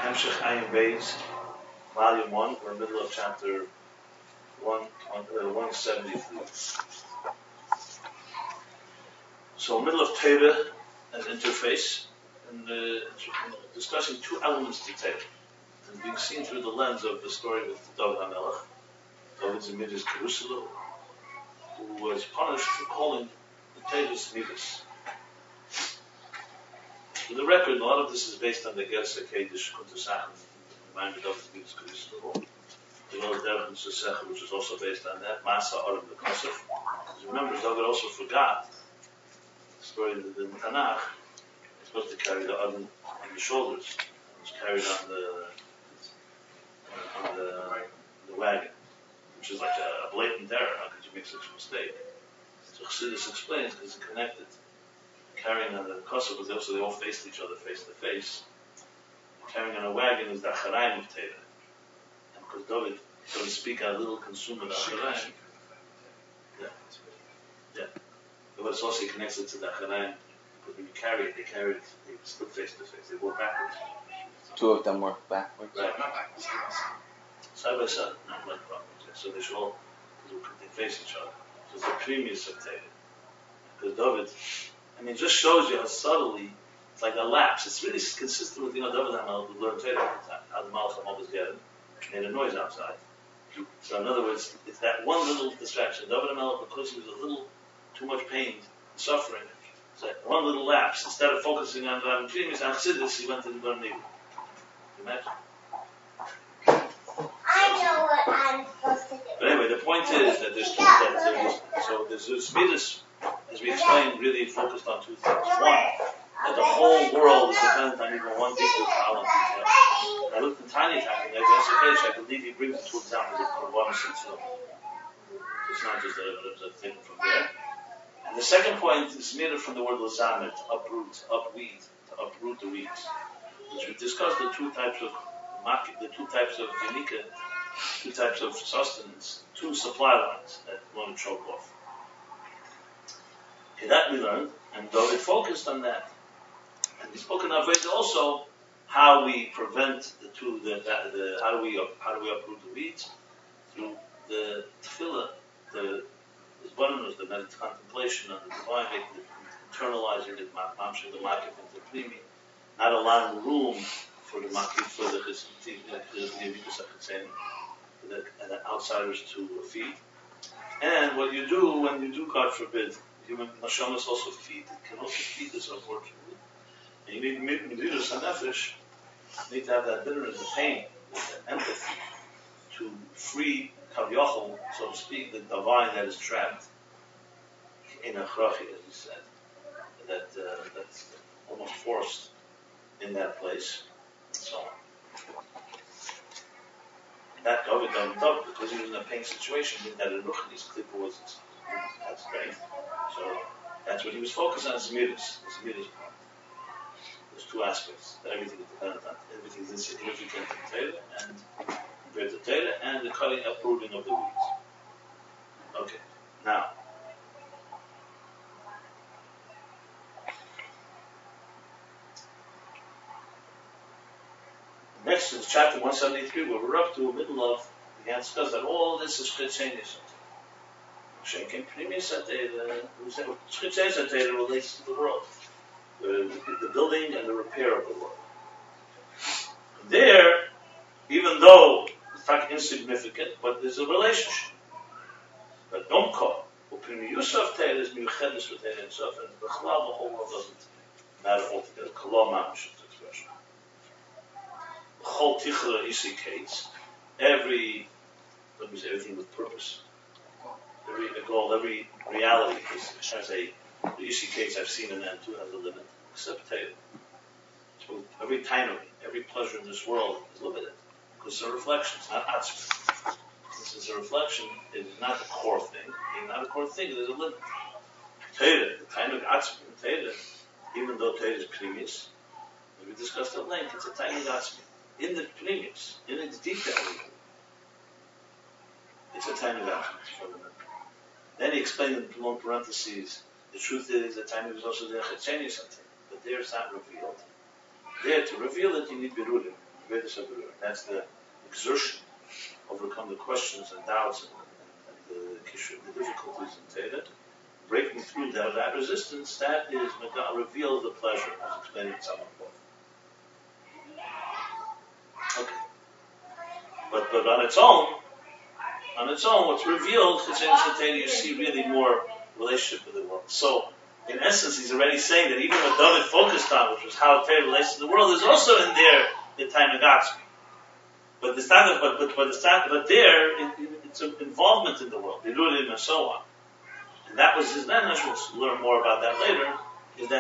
Hemshech Ayin Beis, Volume 1, we're in the middle of chapter 173. So, middle of Torah as interface, and discussing two elements to Torah, and being seen through the lens of the story with David HaMelech, David's Midas Jerusalem, who was punished for calling the Torah's Midas. For the record, a lot of this is based on the Gersa Kedesh Kuntasach, Maimon David's Midas Jerusalem, the Lord Derech Sesech, which is also based on that, Masa Aram the Kosef. Remember, David also forgot the story of the Tanakh. He's supposed to carry the oven on the shoulders. It was carried on the wagon, which is like a blatant error. How could you make such a mistake? So Chassidus explains because it's connected. Carrying on the Kosov, because they all faced each other face to face. Carrying on a wagon is the Acharayim of Torah. And because David doesn't speak a little consumer the Acharayim. Yeah. But it's also connected to the Acharayim. Because when you carry it, they still face to face. They walk backwards. Two of them work backwards? Right. Not backwards. Side by side, not like backwards. Yeah. So they should all, they face each other. So it's the previous of Torah. Because David, it just shows you how subtly it's like a lapse. It's really consistent with, David HaMelech who learned Torah all the time. How the Malachim always get him. Made a noise outside. So in other words, it's that one little distraction. David HaMelech, because he was a little too much pain and suffering, it's like one little lapse. Instead of focusing on Rav Shimi's and Chassidus, he went to the Bar Nigla. Imagine. I know what I'm supposed to do. But anyway, the point is that there's this Midas, as we explained, really focused on two things. One, that the whole world is dependent on even one big talent. I looked in Tanya Talmud, I believe he brings two examples of Korbanos and Tzil. It's not just a thing from there. And the second point is made from the word lazamet, to uproot, upweed, to uproot the weeds. Which we discussed the two types of Yanika, two types of sustenance, two supply lines that want to choke off. Okay, that we learned, and David focused on that. And he spoke in Aveda also how we prevent how do we uproot the weeds through the tefillah, the bonus, the contemplation on the divine, internalizing it, mamshing the makif into primi, not allowing room for the makif for the outsiders to feed. And what you do when you do, God forbid, human nashamas also feed. It can also feed us, unfortunately. And you need midus hanefesh. You need to have that bitterness, the pain, the empathy, to free kaviyachol, so to speak, the divine that is trapped in a chrachi, as he said, that's almost forced in that place, and so on. That David done because he was in a pain situation, that in his klipa was that strength. So that's what he was focused on, is midus part. There's two aspects that everything is dependent on. Everything is insignificant in Torah and compared to Torah, and the cutting uprooting of the weeds. Okay, now next is chapter 173, where we're up to the middle of. We can discuss that all this is Chitzenius. Shekin Primis Chitzenius relates to the world. The building and the repair of the world. There, even though it's not insignificant, but there's a relationship. But don't call. Upimi Yusuf Teir is Miuchedes with Teir and Sof, and the whole world doesn't matter altogether. Kalam Mamish is the expression. Chol Tichra Isikates, everything with purpose. Every reality has the Isikates I've seen an end to, has a limit, except Teir. So every time, every pleasure in this world is limited. Because it's a reflection, it's not atzmi. Since it's a reflection, it is not a core thing. It's not a core thing, there's a limit. Teir, the time of atzmi, Teir, even though Teir is previous, as we discussed at length, it's a tiny atzmi. In the previous, in its detail, it's a tiny atzmi. Then he explained in long parentheses, the truth is that time is also the Chetzenius, but there it's not revealed. There, to reveal it, you need Berurim. That's the exertion, overcome the questions and doubts and the difficulties in Teda. Breaking through that resistance, that is reveals the pleasure, as explained in some of Okay. But on its own, what's revealed, it's instantaneous, you see really more relationship with the world. So, in essence, he's already saying that even what David focused on, which was how Torah relates to the world, is also in there the time of Gatsby. But there, it's an involvement in the world, Birurim and so on. And that was his message. We'll learn more about that later. In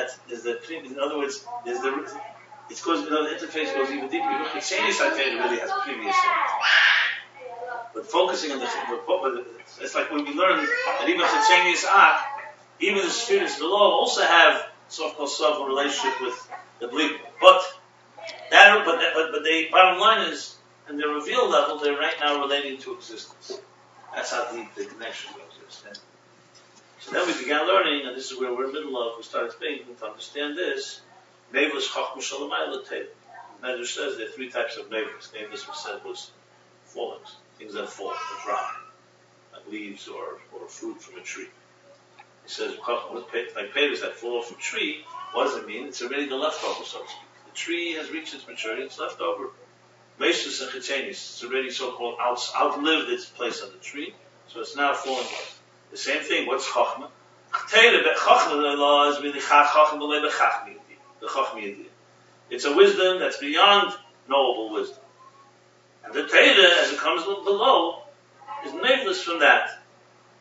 other words, the interface goes even deeper. You look at Sheni Satayr, really has previous things. But focusing on it's like when we learn that even Sheni Ak, even the students below also have so-called a relationship with the Blik. But the bottom line is, in the revealed level, they're right now relating to existence. That's how deep the connection goes. So then we began learning, and this is where we're in the middle of, we started thinking to understand this. Nevelus Chachma Shalamayla Tev. Medrash says there are three types of nevelus. Nevelus was said was fallings, things that fall, that drop, like leaves or fruit from a tree. He says, like petals that fall from a tree, what does it mean? It's already the leftover, so to speak. The tree has reached its maturity, it's left over. Mesus and Chichenis, it's already so-called outlived its place on the tree, so it's now falling away. The same thing, what's Chachma? Chachma is really the Chachmi idea. It's a wisdom that's beyond knowable wisdom. And the Teda, as it comes below, is nameless from that.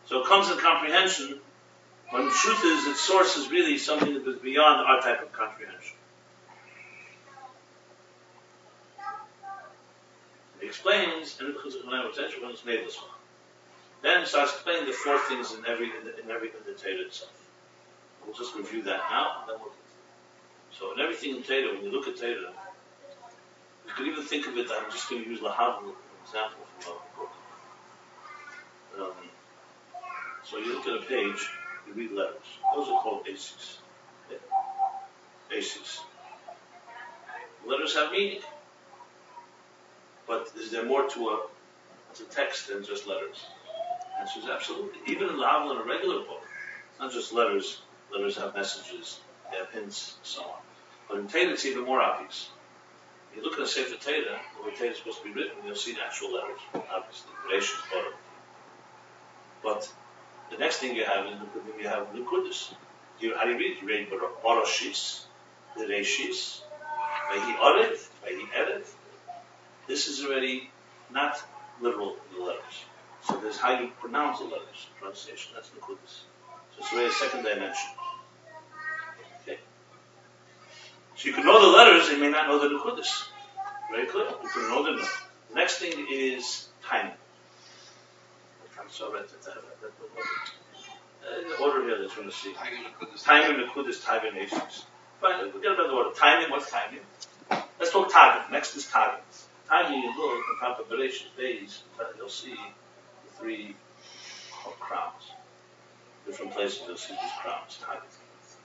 So it comes in comprehension, when the truth is, its source is really something that is beyond our type of comprehension. He explains, and then he starts explaining the four things in the Torah itself. We'll just review that now, and then we'll continue. So in everything in Torah, when you look at Torah, you could even think of it, I'm just going to use Lahav as an example from a book. So you look at a page, you read letters. Those are called aces. Aces. Letters have meaning. But is there more to a text than just letters? The answer is absolutely. Even in Lahav, in a regular book, it's not just letters. Letters have messages, they have hints, and so on. But in Torah, it's even more obvious. You look at a Sefer Torah, where Torah is supposed to be written, you'll see the actual letters, obviously. Bereshit, Baruch. But the next thing you have is Nukudas. How do you read it? You read Baroshis, the Reshis, Vahi Arev, Vahi Erev. This is already not literal, the letters. So there's how you pronounce the letters, pronunciation, that's Nukudas. So it's already a second dimension. Okay. So you can know the letters, and you may not know the Nukudas. Very clear. You can know them. The next thing is timing. I'm sorry, the order here that you're going to see. Timing, Nukudas, timing, nations. Fine, forget about the order. Timing, what's timing? Let's talk Tagim. Next is Tagim. Timing, you look on top of Bereshit days, you'll see the three crowns. Different places you'll see these crowns. Tagim.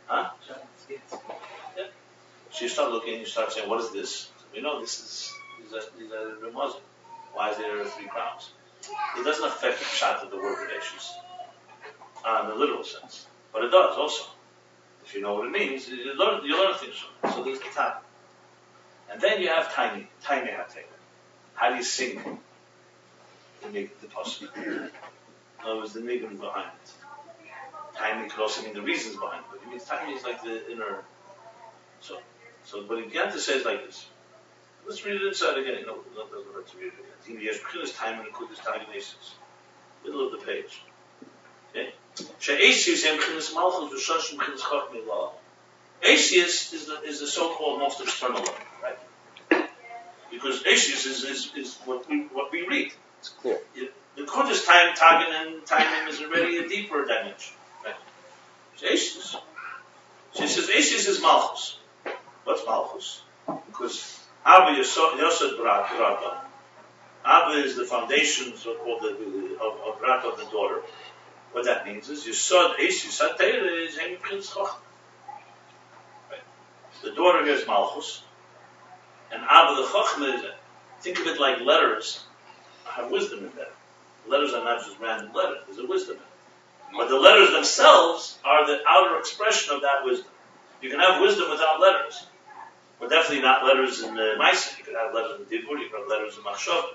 Huh? Yeah. So you start looking, you start saying, what is this? So we know these are Ramazim. Why is there three crowns? It doesn't affect the pshat of the word Bereshit in the literal sense. But it does also. If you know what it means, you learn things from it. So there's the Tagim. And then you have Tiny HaTorah. How do you sing the pasuk? In other words, the nigun behind it. Tiny could also mean the reasons behind it, but it means tiny is like the inner. So what he began to say is like this. Let's read it inside again. No, it doesn't hurt to read it again. Yesh time and Nukudas Tiny Nations. Middle of the page. Okay. She'esius emchinas malchus v'shoshim chinas chachmei law. Asius is the so-called most external level, right? Because Asius is what we read. It's clear. The Kodesh Tagin and timing is already a deeper dimension, right? Asius. She says Asius is Malchus. What's Malchus? Because Abba Yosod Brata. Abba is the foundation, so-called of Brata, of the daughter. What that means is Yosod Asius HaTorah is Hem Prince Chacham. The daughter here is Malchus, and Abba the Chachma Think of it like letters have wisdom in them. Letters are not just random letters. There's a wisdom in them. But the letters themselves are the outer expression of that wisdom. You can have wisdom without letters. But definitely not letters in the Maisa. You could have letters in Dibur, you could have letters in Machshav.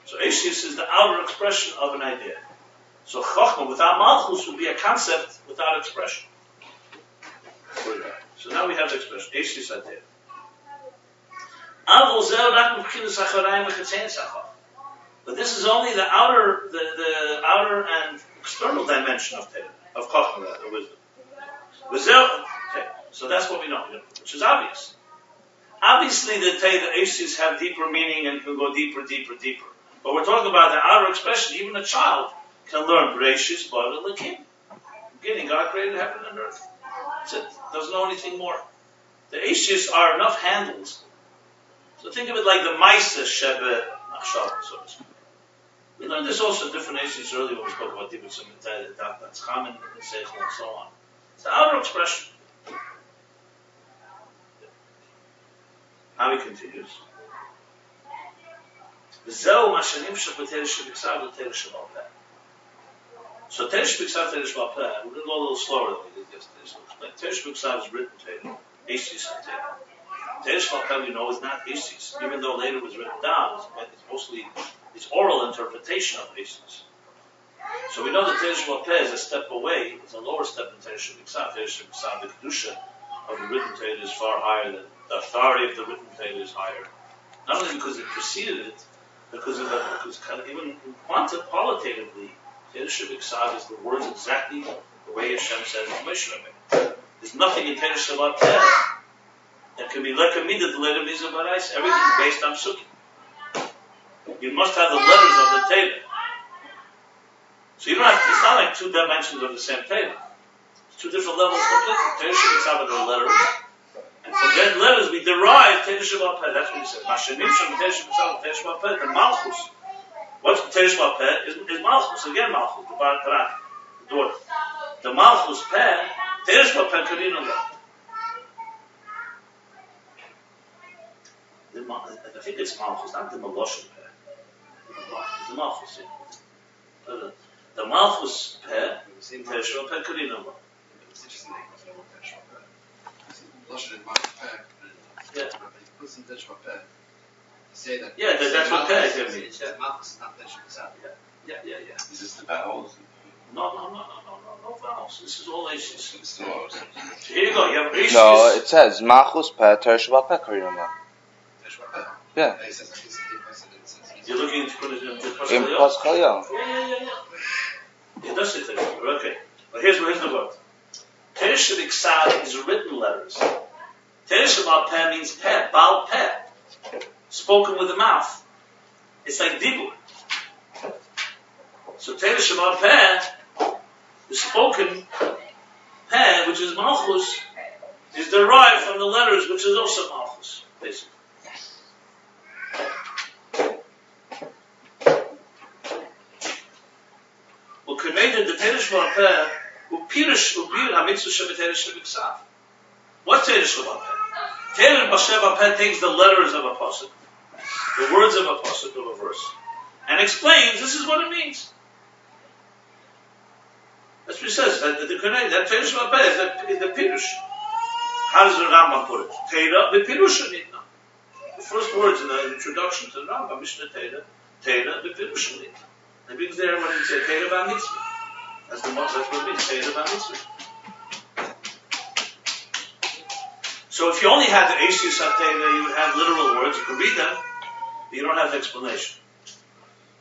So Eishis is the outer expression of an idea. So Chochmah without Malchus would be a concept without expression. So now we have the expression. Eishis idea. But this is only the outer and external dimension of Teda, of Chochmah, the wisdom. Okay, so that's what we know, which is obvious. Obviously, the Eishis have deeper meaning and can go deeper. But we're talking about the outer expression. Even a child can learn Bereshis, Bara, Elokim. Beginning, God created heaven and earth. That's it. Doesn't know anything more. The Eishis are enough handles. So think of it like the Maisa Shebe Machshav, so to speak. We learned this also in different Eishis earlier when we spoke about Dibur Tzimah, that's Chamin, and Seichel, and so on. It's the outer expression. Now he continues. So Teresh B'Ksav, Teresh B'Alpeh, we're going to go a little slower than we did yesterday, so explain. Teresh B'Ksav is written Torah, Eishis and Torah. Teresh B'Alpeh, we know, is not Eishis, even though later it was written down, it's mostly it's oral interpretation of Eishis. So we know that Teresh B'Alpeh is a step away, it's a lower step than Teresh B'Ksav. Teresh B'Ksav, the Kedusha of the written Torah is far higher than the authority of the written Torah is higher. Not only because it preceded it, because kind of even qualitatively, Teresh B'Ksav is the words exactly the way Hashem says in Moshe Rabbeinu. There's nothing in Teresh B'Alpeh that can be like a midah, the letter Mizah Barais. Everything's based on Psukim. You must have the letters of the Torah. So you don't have. It's not like two dimensions of the same Torah. It's two different levels completely. Teresh B'Ksav are the letters. And from then letters we derive Teresh B'Alpeh. That's what he said. Mashanim Shem Teresh B'Ksav, Teresh B'Alpeh, the Malchus. What's Teresh B'Alpeh is Malchus. Again Malchus, the Barak, the daughter. The Malchus Peh, Teresh B'Alpeh Karina Lo. I think it's Malchus, not the Maloshin Peh. It's the Malchus, yeah. The Malchus Peh, Teresh B'Alpeh Karina Lo. It's interesting that he puts it on Teresh B'Alpeh. Lashon and Malchus Peh. Yeah. But he puts in Teresh B'Alpeh. Say that. Yeah, that's what Peh means. Yeah, Malchus is not Teresh B'Ksav. Yeah. Is this the vowels? No vowels. This is all Eishis. It's the vowels. So here you go. You have Eishis. No, it says Malchus Peh Teresh B'Alpeh Karinama. Teresh B'Alpeh. Yeah. He says like it's a You're looking into put it in In Pascal, Yeah. It does say Teresh. Okay. But here's the word. Teresh B'Ksav is written letters. Teresh B'Alpeh means Peh, Baal Peh, spoken with the mouth. It's like Dibur. So Teresh B'Alpeh, the spoken Peh, which is Malchus, is derived from the letters, which is also Malchus, basically. Well, connected the Teresh B'Alpeh, Upirish HaMitzvah Shebeteresh B'Ksav. What's Teresh B'Alpeh? Teresh B'Alpeh takes the letters of a pasuk, the words of a pasuk of a verse, and explains this is what it means. That's what he says. That Teresh B'Alpeh is the Pirush. How does the Rambam put it? Teira b'Pirusha nitna. The first words in the introduction to the Rambam, Mishnah Teira b'Pirusha nitna. It brings there when he says Teira b'Mitzvah. That's what it means. Teira b'Mitzvah. So if you only had the Eishis HaTeira, you would have literal words. You could read them, but you don't have the explanation.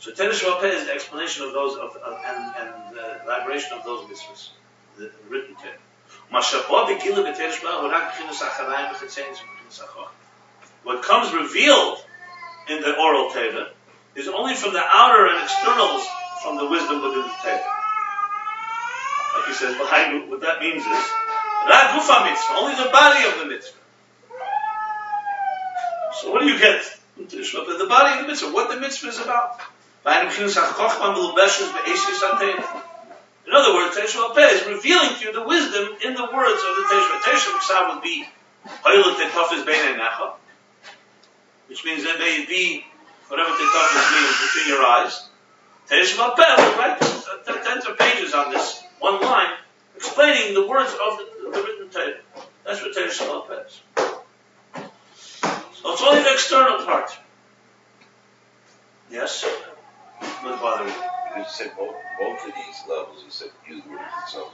So Teresh B'Alpeh is the explanation of those and the elaboration of those mitzvahs, the written Torah. What comes revealed in the oral Torah is only from the outer and externals from the wisdom within the Torah. Like he says, what that means is Ra Gufa Mitzvah, only the body of the mitzvah. So what do you get from Teresh B'Alpeh? The body of the mitzvah, what the mitzvah is about. In other words, Teresh B'Alpeh is revealing to you the wisdom in the words of the Teresh B'Alpeh. Teresh B'Ksav would be which means that may be whatever the toughest means between your eyes. Teresh Malpeh will write tens of pages on this one line, explaining the words of the written Torah. That's what Teresh Malpeh is. So it's only the external part. Yes? What's bothering you? You said both of these levels. You said use the word itself.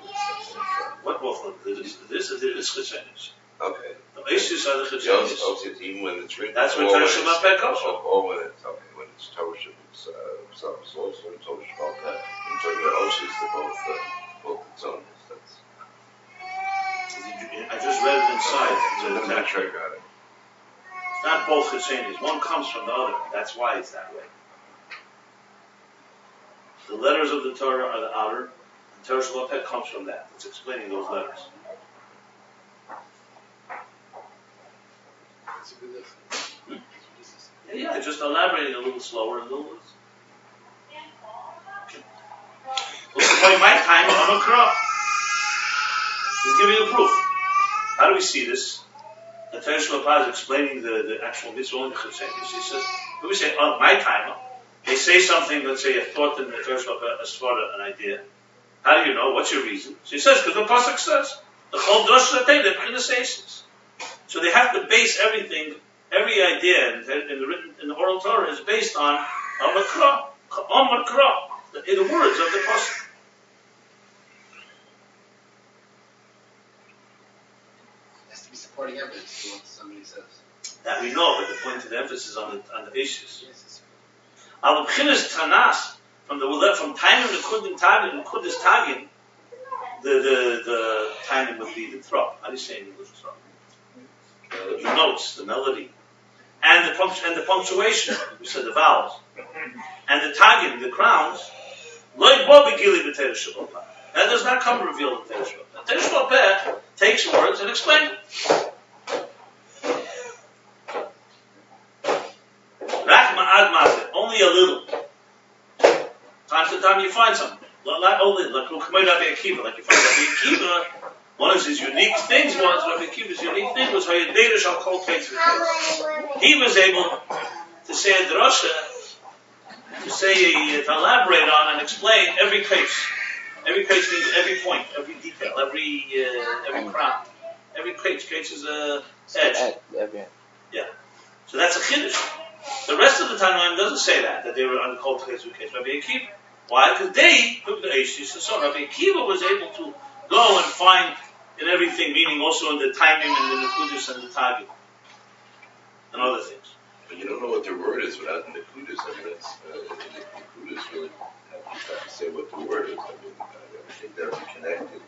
What both of them? This is Chitzenis. Okay. The Isis are the Chitzenis. Even when it's written. That's where Teresh Malpeh comes from. Or when it's when it's Torah itself, it's also Torah Malpeh. I'm talking about Oshis, they're both its own. I just read it inside. I'm not sure I got it. It's not both Chitzenis. One comes from the other. That's why it's that way. The letters of the Torah are the outer, and Torah Shabbat comes from that. It's explaining those letters. Yeah, just elaborating a little slower, a little. Okay. By my time, I'm a crow. He's giving you a proof. How do we see this? The Torah Shabbat is explaining the actual mitzvah only the Chitzenis. He says, when we say, my time, they say something, let's say a thought in the Torah Shabbat, a svara, an idea. How do you know? What's your reason? So he says, because the Pasuk says, the whole Dosh Latei, in the sages. So they have to base everything, every idea in the oral Torah is based on Makra, in the words of the Pasuk. Has to be supporting evidence to what somebody says. That we know, but the point of the emphasis on the issues. Al B'chinas Tanas, from Tainim to Kudis Tagin, the Tainim would be the trop. How do you say in English trop? The notes, the melody, and the punctuation. We said the vowels, and the Tagin, the crowns. Loy bo begili b'Teresh Shabbat. That does not come revealed in Teresh Shabbat. Teresh Shabbat takes words and explains it. Only a little. Time to time you find something. Like you find Rabbi Akiva. One of his unique things was, Rabbi Akiva's unique thing was how you data shall call case. He was able to say a drasha, to elaborate on and explain every case. Every case means every point, every detail, every crown. Every case is a edge. Yeah. So that's a chiddush. The rest of the Tanoim doesn't say that they were on the cultivated case. Rabbi Akiva. Why? Because they took the Eishis. So Rabbi Akiva was able to go and find in everything, meaning also in the timing and the Nekudis and the Tagim and other things. But you don't know what the word is without the Nekudis. I mean, that's the Nekudis really have to say what the word is. I mean, I think they're connected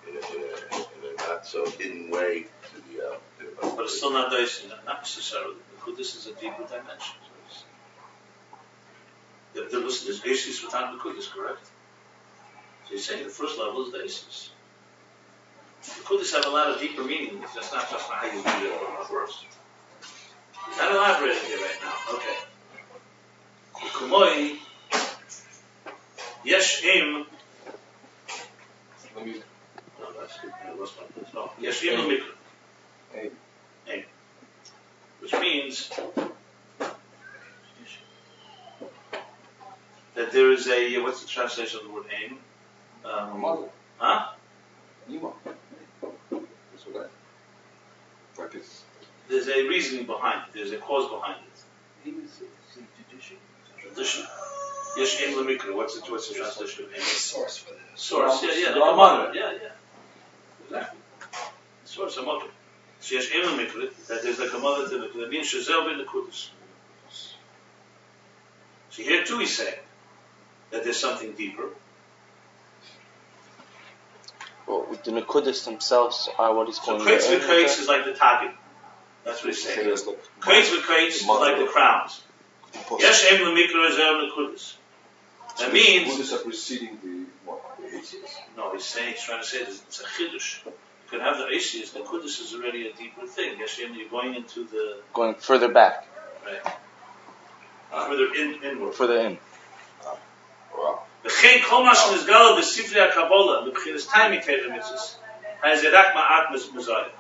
in a not so hidden way to the. But it's still not dicey, not necessarily. This is a deeper dimension. There's Isis without the Kudus, correct? So he's saying the first level is the Isis. The Kudus have a lot of deeper meaning. It's just not how you read it first. He's not elaborating here right now. Okay. Kumoi Yeshim. No, that's good. I lost my place. No. Yeshim Mikra. Which means that there is a, what's the translation of the word aim? Mother. Huh? Nemo. That's what practice. There's a reasoning behind it. There's a cause behind it. Tradition. Yesh aim lemikra. What's the translation of aim? Source for this. Source. Yeah. Like a mother. Yeah. Exactly. Source, a mother. So yesh aim lemikra. That there's like a mother to the. That means shezel ben the kudus. So here too he's saying that there's something deeper. Well, the Nekudis themselves are what he's calling. So Kreitz v'Kreitz is like the Tagin. That's what he's saying. Kreitz v'Kreitz is like the crowns. Yesh em l'mikra ezer Nekudis. That means. Nekudis are preceding the Isis. No, he's trying to say it's a chiddush. You can have the Isis. The Nekudis is already a deeper thing. Yesh em, you're going into the. Going further back. Right. Further inward. Further in. Wow. V'chein kol ma shenizgala b'sifrei HaKabbalah l'bchinas taimi Torah mitzvos has rak ma'at mezayah.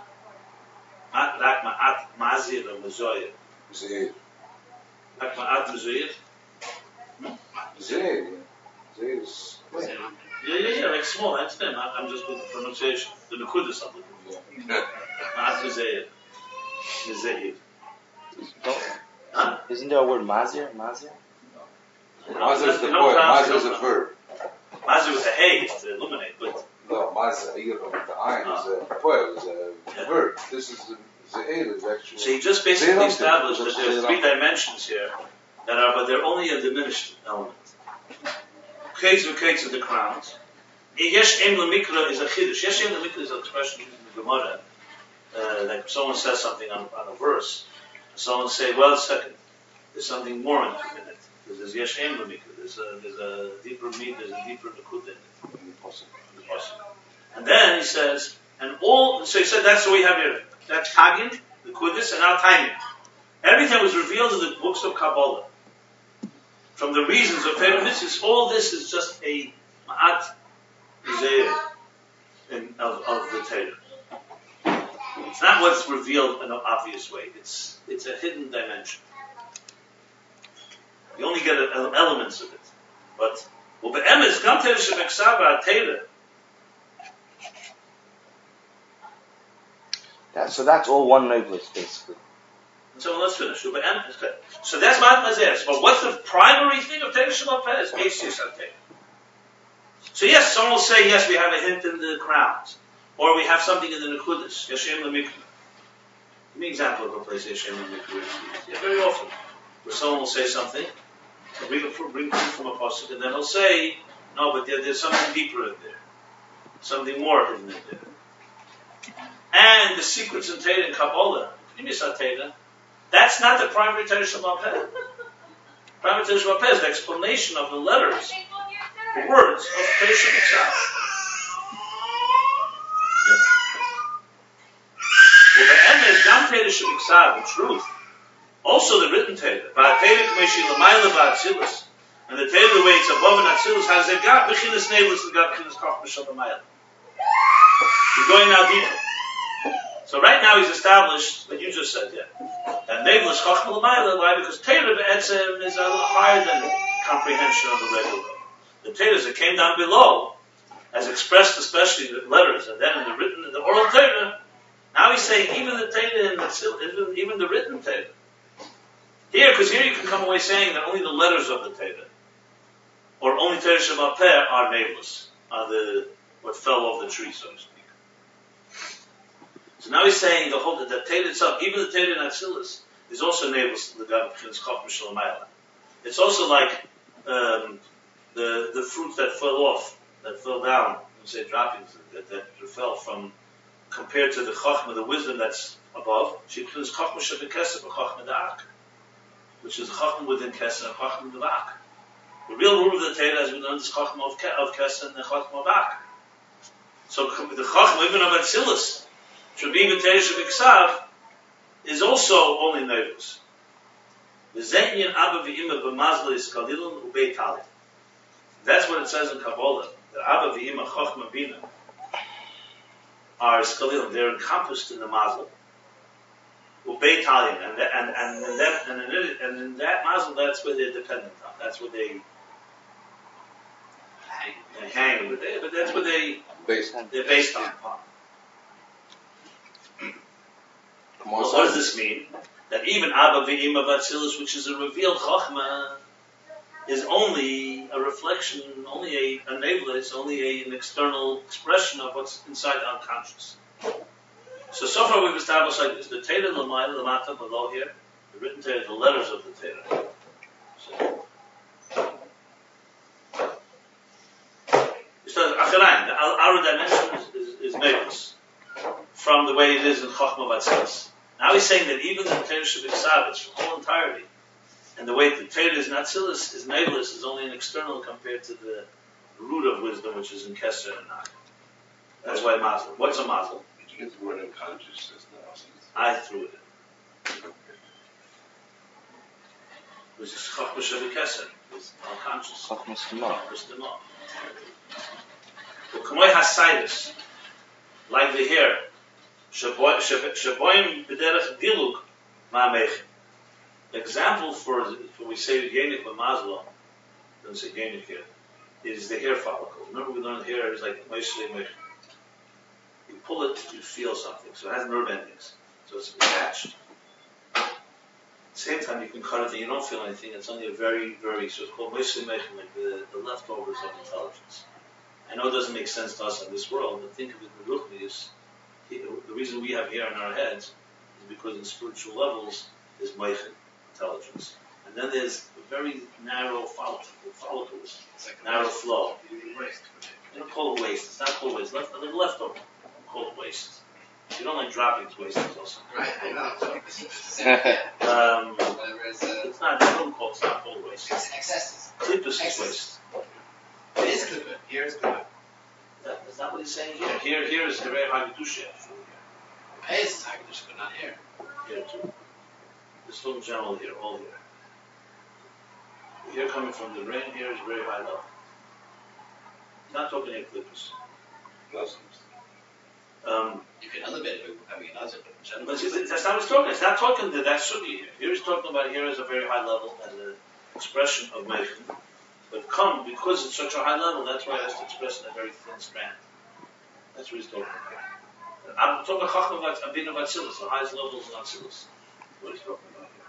Rak ma'at mazir or mezayah. Zeer. Like ma'at zeir. Zeer, yeah. Zeer is clean. Yeah, like small, I understand. I'm just with the pronunciation. The Nakud is something. Yeah. Ma'at zeir. Zeir. Huh? Isn't there a word mazir? Mazir? Mazir is the No, poem. no, Mazir is no. a verb. Mazir with a hay, it's to illuminate, but No, Mazir, here with the iron is a poem, is a verb. This is the Zeir is actually. so you just basically Zeir established that there are Zeir three dimensions here that are, but they're only a diminished element. Kates of the crowns. Yesh em lemikra is a chiddush. Yesh em lemikra is an expression used in the Gemara. Like someone says something on a verse, someone say, well, second, there's something more in it. There's yesh em lemikra. There's a deeper meat. There's a deeper likud in it. The pasuk. And then he says, so he said that's what we have here. That's Tagin, the Kudus, and now Tainim. Everything was revealed in the books of Kabbalah. From the reasons of Torah mitzvahs, all this is just a ma'at zeir of the Torah. It's not what's revealed in an obvious way. It's a hidden dimension. You only get elements of it. But be'emes gam Torah shebeksav Torah. So that's all one novelist, basically. So let's finish. So that's Ma'at Mazir. But what's the primary thing of Torah Shabbat Peh? Is Yeshis HaTorah. So yes, someone will say, yes, we have a hint in the crowns. Or we have something in the Nekudis. Yeshem L'Mikra. Give me an example of a place Yeshem L'Mikra is used. Yeah, very often. Where someone will say something, bring proof from a pasuk, and then he'll say, no, but there's something deeper in there. Something more hidden in there. And the secrets in Torah and Kabbalah, that's not the primary Torah Shabbat Peh. Primary Torah Shabbat Peh is the explanation of the letters, the words of Torah Shabbat. Well, the end is Gam Torah Shabbat, the truth. Also the written Torah. And the Torah, the way it's above in Atzilus, has a gap, Bechinas Nevelus, and Gap Bechinas Koch B'Shabbat Mayel. We're going now deeper. So right now he's established what you just said, yeah. That Nevelus Koch B'Shabbat. Why? Because Torah Be'etzem is a little higher than comprehension of the regular. The Torahs that came down below, as expressed especially the letters, and then in the written, in the oral Torah, now he's saying even the Torah and even the written Torah. Here, because here you can come away saying that only the letters of the Torah, or only Torah Shabbat Peh, are nameless, are what fell off the tree, so to speak. So now he's saying the Torah itself, even the Torah in Atzilus, is also nameless to the God of Chins Koch B'Shalom Ayla. It's also like the fruits that fell off, that fell down, you say droppings that fell from, compared to the Chachma, the wisdom that's above. She Chins Koch B'Shalom Kesef, a Chachma Da'ak, which is the Chachma within Kesef and Chachma Da'ak. The real root of the Torah, as we learned, is Chachma of Kesef and the Chachma of Ak. So the Chachma, even of Atzilus, should be even Torah Shabbat is also only nervous. That's what it says in Kabbalah. The Abba v'Ima Chachma Bina are skalilim. They're encompassed in the mazel. Ubei Talim, and in that mazel, that's where they're dependent on. That's where they hang. But that's what they're based on. Well, what does this mean? That even Abba v'Ima v'Atzilus, which is a revealed Chachma, is only a reflection, only a enabler, it's only an external expression of what's inside the unconscious. So far we've established like this, the Torah L'mayla, the Mata below here, the written Torah, the letters of the Torah. So Acharayim, the outer dimension is nebulous, from the way it is in Chachma V'Atzilus. Now he's saying that even the Torah Shabbat its whole entirety, and the way the Torah is Atzilus, is nebulous, is only an external compared to the root of wisdom, which is in Kesser and Nak. That's why mazel. What's a mazel? Did you get the word unconsciousness now? I threw it in. Which is Chachma Shabbat Kesser. It's unconscious. Chachma Sema. Well, Kamoy Hasidus, like the hair, Shaboim B'derech Diluk Ma'amech. The example for we say Yenik Lamazlo, doesn't say Yenik here, is the hair follicle. Remember we learned hair is like mostly you pull it, you feel something. So it has nerve endings. So it's attached. At the same time, you can cut it and you don't feel anything. It's only a very, very, so it's called mostly like the leftovers of intelligence. I know it doesn't make sense to us in this world, but think of it in Ruchni is the reason we have hair in our heads is because in spiritual levels there's Meichen, intelligence. And then there's a very narrow follicles, It's like narrow flow. waste. You don't call it waste. It's not called waste. A little leftover. Call it waste. If you don't like droppings, waste is also. Right, I know. It's the same. Whatever it's It's not. It's not called waste. excesses. Klippus is Excess. waste. It is good. Here is good. That's not what he's saying here. Here is the very high kedusha. Pays is high condition, but not here. Here too. It's still in general here, all here. Here coming from the rain here is very high level. He's not talking about klippus. You can elevate it, I mean, but in general. But see, that's not what he's talking. It's not talking that that's sugi here. Here he's talking about here as a very high level as an expression of Meichen. But come, because it's such a high level, that's why it has to express in a very thin strand. That's what he's talking about. I'm talking about Abin of Atzilus, the highest levels in Atzilus. What he's talking about here.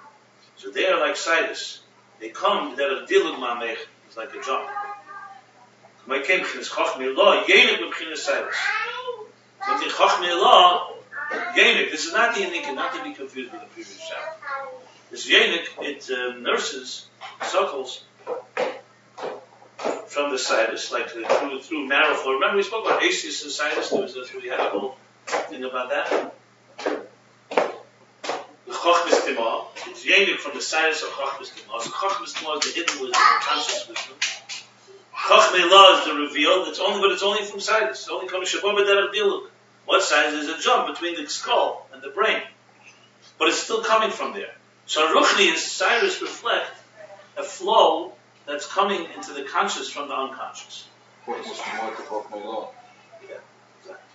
So they are like Sidus. They come, they're a dilug ma'mech. It's like a jump. My kemchen is Chachmei Law, Yenik b'Bchinas Sidus. Something Chachmei Law, Yenik. This is not the Yenik, not to be confused with the previous chapter. This Yenik, it nurses, suckles, from the sinus, like through marrow flow. Remember we spoke about Asius and sinus. We had a whole thing about that. The Chochmas Timah, it's yenik from the sinus of Chochmas Timah. So Chochmas Timah is the hidden wisdom, the conscious wisdom. Chochmei Law is the revealed. But it's only from sinus. It's only coming Shabbat B'derech Diluk. What sinus is a jump between the skull and the brain, but it's still coming from there. So Ruchni is sinus reflect a flow that's coming into the conscious from the unconscious. What was the more to Chachmei Law? Yeah, exactly.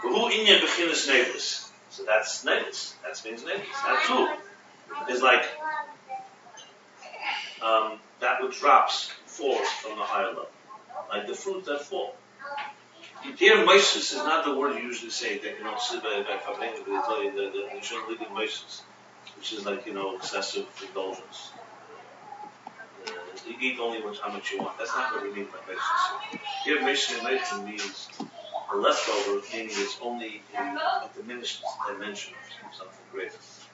Who inyan bechinas nevis? So that's nevis. That means nevis. That too is like that which drops, falls from the higher level, like the fruit that fall. Here, Moses is not the word you usually say that sit by Fabrenga, but they tell you the shouldn't live in Moses, which is like excessive indulgence. You eat only how much you want. That's not what we mean by Moses. Here, Moses means a leftover, meaning it's only a diminished dimension of something greater. It's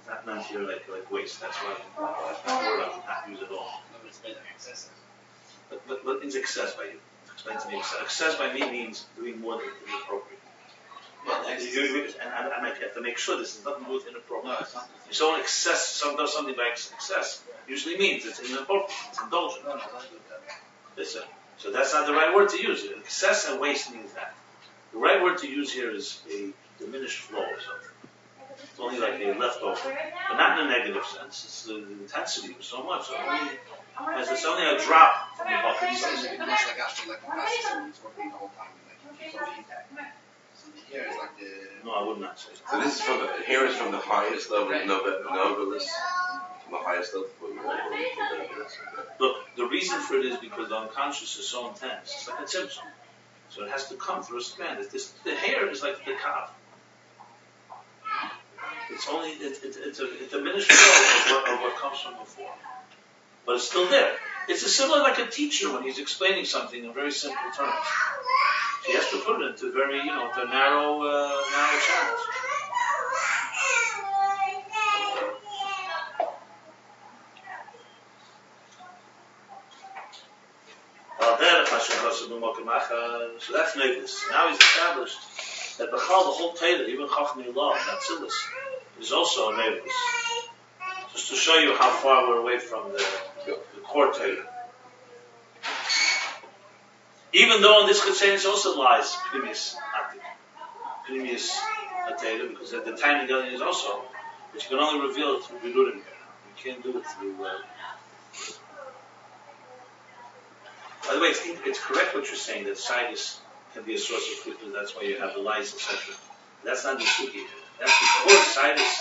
not meant here like waste. That's why that's not a word I would not use at all. No, but it's better excessive. But what means excess by you? Explain to me. Excess by me means doing more than inappropriate. Well, And I have to make sure this is nothing to do with inappropriate. No, it's not. If someone does something by excess, usually means it's inappropriate, it's indulgent. No, don't do that. Listen. So that's not the right word to use. Excess and waste means that. The right word to use here is a diminished flow or something. It's only like a leftover, but not in a negative sense. It's the intensity was so much. It's only a drop from the bucket. It's much like actually like the past system, it's working the whole time, like you keep on feedback. So here is like the. No, I would not say. So this is here is from the highest level of novelist, from the highest level of Look, the reason for it is because the unconscious is so intense. It's like a symptom. So it has to come through a strand. The hair is like the kav. It's only it's a diminished flow of what comes from before, but it's still there. It's similar like a teacher when he's explaining something in very simple terms. So he has to put it into very to narrow channels. So that's Nevis. Now he's established that the whole Torah, even Chachmei Law, Atzilus, is also a Nevis. Just to show you how far we're away from the core Torah. Even though in this contains also lies Pnimius Torah, because at the time the Galilee is also, but you can only reveal it through Bidurim here. You can't do it through. By the way, it's correct what you're saying that Sidus can be a source of fruit, that's why you have the lies, etc. That's not the suki. That's because sidus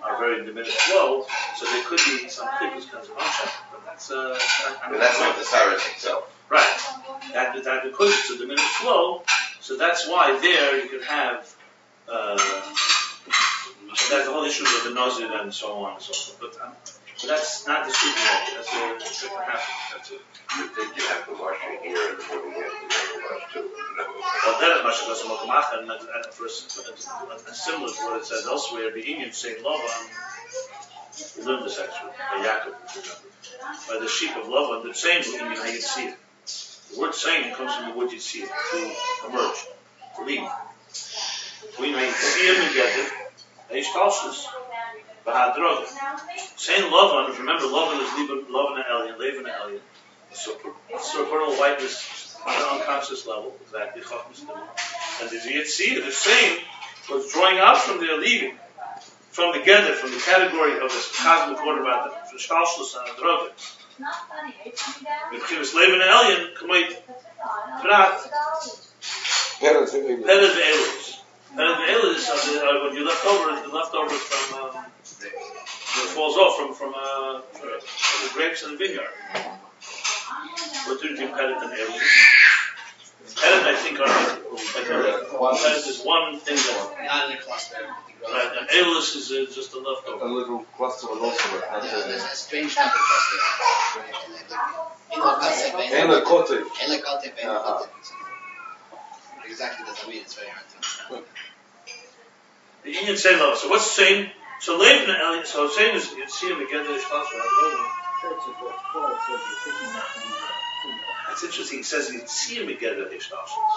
are very diminished flow, so there could be some klikus kinds of uncheck. But that's But that's not the cyrus itself. right. That because it's a diminished flow, so that's why there you could have that's the whole issue of the nazir and so on and so forth. But that's not the suki. That's that can happen. That's it. You think you have to wash your hair in the morning, you have to wash too. Well, that is much less and similar to what it says elsewhere. The Indian say Lavan. We learned this actually by Yaakov, by the sheep of Lavan. The same Indian how you see it. The word "saying" comes from the word you see it to emerge, to leave. We may see him together. Eishtalshus, Bahadroga. Saying Lavan. Remember, Lavan is Lavan and Elian, Lavan and Elian. Supernal whiteness on an unconscious level, exactly. And the Yitzhak, the same, was drawing out from their leaving, from the gather, from the category of the cosmic order about the Shtalshlus and Adroga. Because Lavan and Elian, Kamait, Prat, Peres Peres Ve'elus. Peres Ve'elus is when you left over from, it falls off from the grapes in the vineyard. What do you think Peres and Elus? Peres, I think, are like Peres is one thing that. Not in a cluster. Right, and Elus is just a a leftover. little cluster of also, but not There's a strange type of cluster. Ela Kote. Exactly does that mean? It's very hard to understand. The Indian say love. So what's the same? So Laban and Elian. So same as you see him again. That's interesting. He says you see him together at Ishtalshus.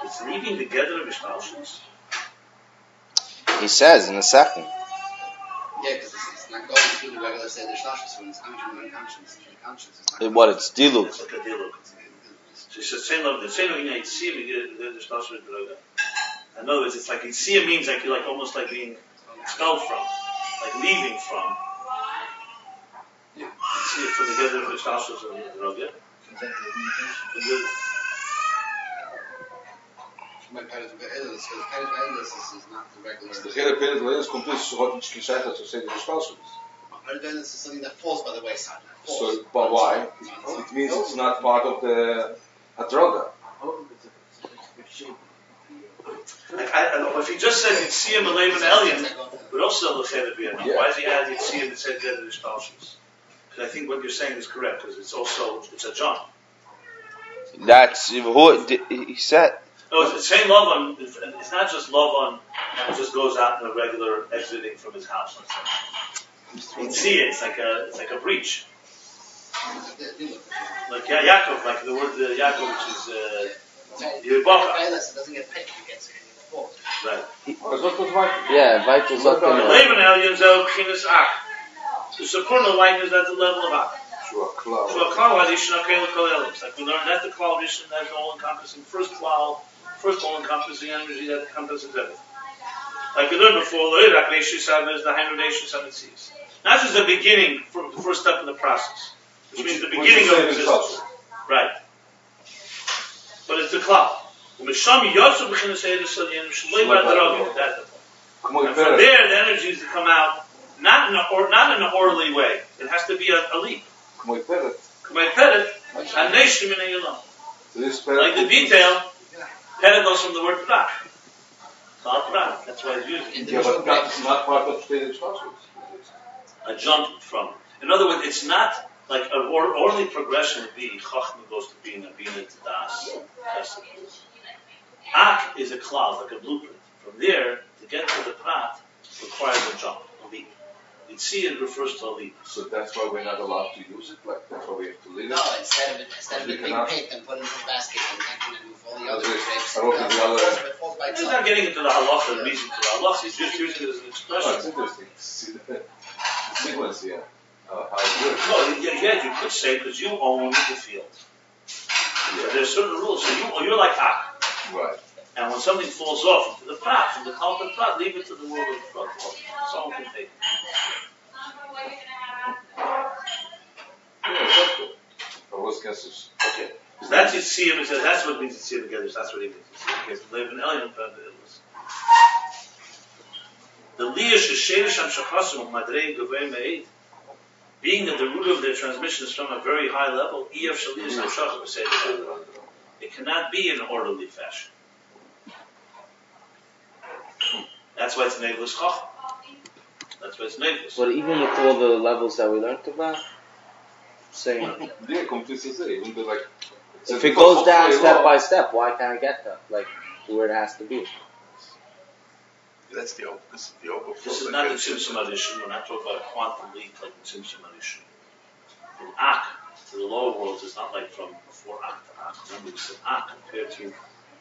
It's leaving together of Ishtalshus. He says in a second. Yeah, because it's not going through the regular Seder Shlashus when it's coming from the unconscious. It's not What it's diluk. It's like a dialog. So he says same love. The same way you see him together at Ishtalshus. In other words, it's like you see him means like you're like almost like being expelled from, like leaving from. You see it from together of Ishtalshus or Droga. My Peres Ve'elus, because Peres Ve'elus is not the regular. De hele Peres Ve'elus komt dus wat iets gezegd dat ze zeggen de Shtalshus. Peres Ve'elus is something that falls by the wayside. So, but why? It means it's not part of the Hadroga. If he just said you'd see him a Laban Elian, but also L'Chevet V'Yam. Why does he add you'd see him and said Geder Ishtalshus? Because I think what you're saying is correct, because it's a John. That's who he said. No, it's the same Lavan. It's not just Lavan that just goes out in a regular exiting from his house. You see it. It's like a breach. Like Yaakov, like the word Yaakov, which is Yibaka. Ve'elus doesn't get picked. It gets falls. Right. Maar zo tot waar? Yeah, weiter sagt er. Laban Elian zo Chinas Ak. The supernal light is at the level of Ak. Zo a cloud. So a klal hadishna kela kol elim. Like we learned that the klal hadishna has all-encompassing first all-encompassing energy that encompasses everything. Like we learned before, Loirak Nation Sabbath is the Hainu Nation Sabbath sees. Not just the beginning, the first step in the process, which means the beginning of existence. Right. But it's the klal. And from there, the energy is to come out not in an orderly way. It has to be a leap. Mooi Peres. Like the detail, Peret goes from the word prat. Prat. That's why it's used. Yeah, but that's not part of Peres Shtalshus. A jump from. In other words, it's not like an orderly progression would be Chachma goes to Bina, Bina to Das. Ak is a cloud, like a blueprint. From there, to get to the Prat requires a jump, a leap. You'd see it refers to a leap. So that's why we're not allowed to use it. Like that's why we have to leave it. No, instead of it being picked and put into a basket and taken and move all the other grapes. I don't think the other. It falls by He's itself. not getting into the halacha, the reason for the halacha. He's just using it as an Oh, expression. it's interesting. See the sequence here. How it works. No, yeah, you could say because you own the field. So there's certain rules. So you're like Ak. Right. And when something falls off into the Prat, from the top of the Prat, leave it to the world of the Prat. Someone can take it. Yeah, that's good. But what's Kessus? Okay. So that's Yitzhak. That's what it means Yitzhak together. That's what he means. Okay, so Laban Elian, Being that the root of their transmission is from a very high level, it cannot be in an orderly fashion. That's why it's Nevelus Chacham. That's why it's Nevelus. But even with all the levels that we learned about, saying Yeah, come to say, even though like. if it goes down step by step, why can't I get that? Like where it has to be. This is the overflow. This is not the Tzimtzum Adishim. We're not talking about a quantum leap like the Tzimtzum Adishim. From Ak to the lower worlds is not like from before Ak to Ak. Remember, we said Ak compared to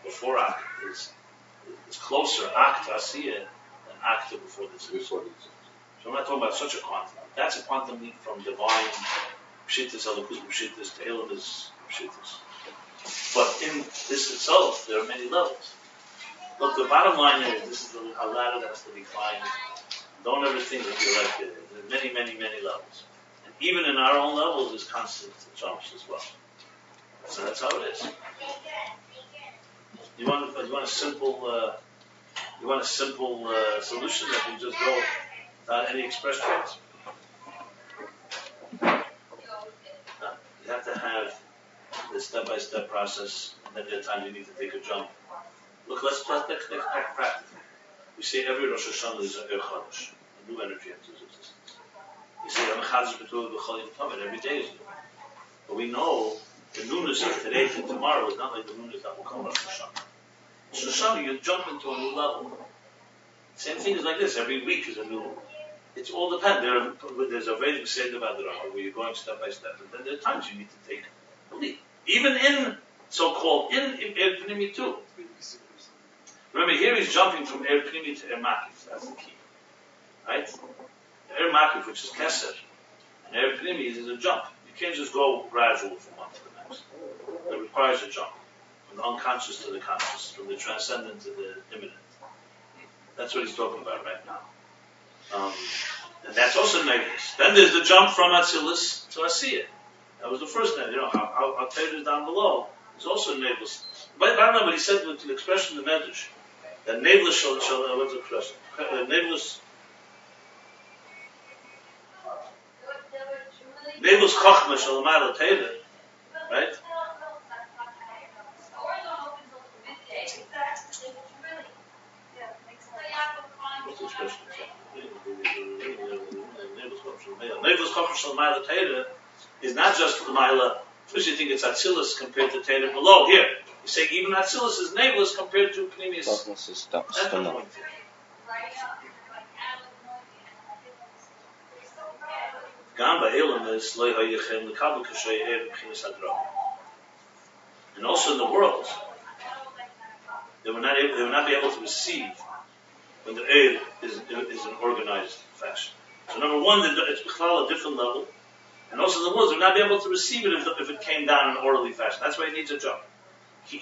before Ak is closer Ak to Asiya than Ak to before the Tzimtzum. So we're not talking about such a quantum leap. That's a quantum leap from divine Pshittas, Alakus Pshittas to Elam's Pshittas. But in this itself, there are many levels. Look, the bottom line is, this is a ladder that has to be climbed. Don't ever think that you're like, there are many, many, many levels. And even in our own levels, there's constant jumps as well. So that's how it is. You want a simple solution that can just go without any express traits? No. You have to have the step-by-step process, and then there are times you need to take a jump. Look, let's practical. We say every Rosh Hashanah is a Chodesh, a new energy enters existence. We say I'm a Chadash B'Tuv B'Chol Yom Tov, every day is new. But we know the newness of today to tomorrow is not like the newness that will come Rosh Hashanah. Rosh Hashanah, you jump into a new level. Same thing is like this. Every week is a new. It's all depends. There's a Vedic Seder about the Rambam where you're going step by step, and then there are times you need to take a leap, even in so-called in Pnimi too. Remember, here he's jumping from Er Pnimi to Er Makif. That's the key. Right? Er Makif, which is Keser, and Er Pnimi is a jump. You can't just go gradual from one to the next. It requires a jump. From the unconscious to the conscious, from the transcendent to the immanent. That's what he's talking about right now. And that's also negative. Then there's the jump from Atzilus to Asiya. That was the first name. I'll tell you down below. It's also naveless. But I don't know what he said with the expression in the Medrash. That naveless shall what's the expression? Naveless chachma shall amar l'teva, right? What's the expression? Naveless chachma shall amar l'teva is not just the Maila. First you think it's Atzilus compared to Teda below. Here, you say even Atzilus is naveless compared to Pneumius. Darkness is stuck. That's the point. And also in the world, they will not be able to receive when the air is in organized fashion. So number one, it's a different level. And also the words will not be able to receive it if it came down in an orderly fashion. That's why it needs a jump. There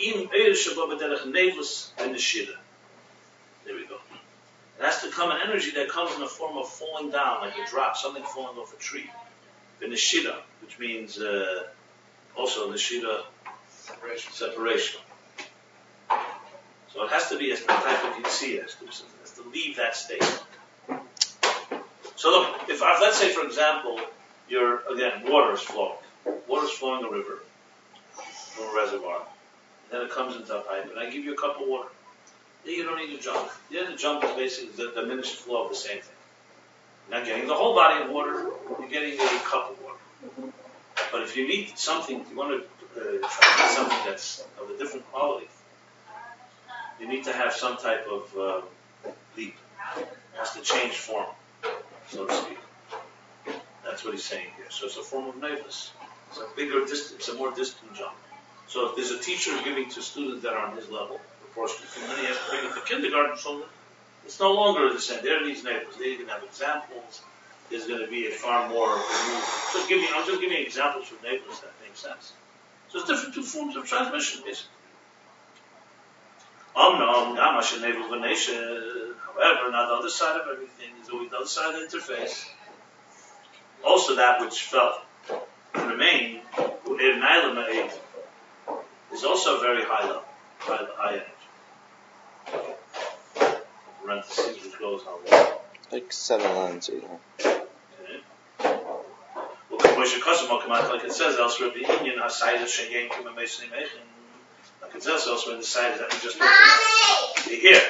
we go. It has to come an energy that comes in the form of falling down, like a drop, something falling off a tree. The neshida, which means also neshida, separation. So it has to be a type of yitzia, it has to leave that state. So look, if let's say for example, water is flowing. Water is flowing a river from a reservoir. And then it comes into a pipe, and I give you a cup of water. Then you don't need to jump. The jump is basically the diminished flow of the same thing. You're not getting the whole body of water, you're getting a cup of water. But if you need something, you want to try to get something that's of a different quality, you need to have some type of leap. It has to change form, so to speak. That's what he's saying here. So it's a form of naveless. It's a bigger distance, it's a more distant jump. So if there's a teacher giving to students that are on his level, proportionally, and then he has to bring it to kindergarten children, it's no longer the same. There are these neighbors. They even have examples. There's going to be a far more. I'm just giving examples from neighbors that make sense. So it's different two forms of transmission, basically. However, now the other side of everything is always the other side of the interface. Also, that which felt and remained is also very high level, high energy. Parentheses, which goes how long. Like 7 lines, you know. Like it says elsewhere, the Indian side of Shenyan like it says elsewhere in the side that we just talked about. You hear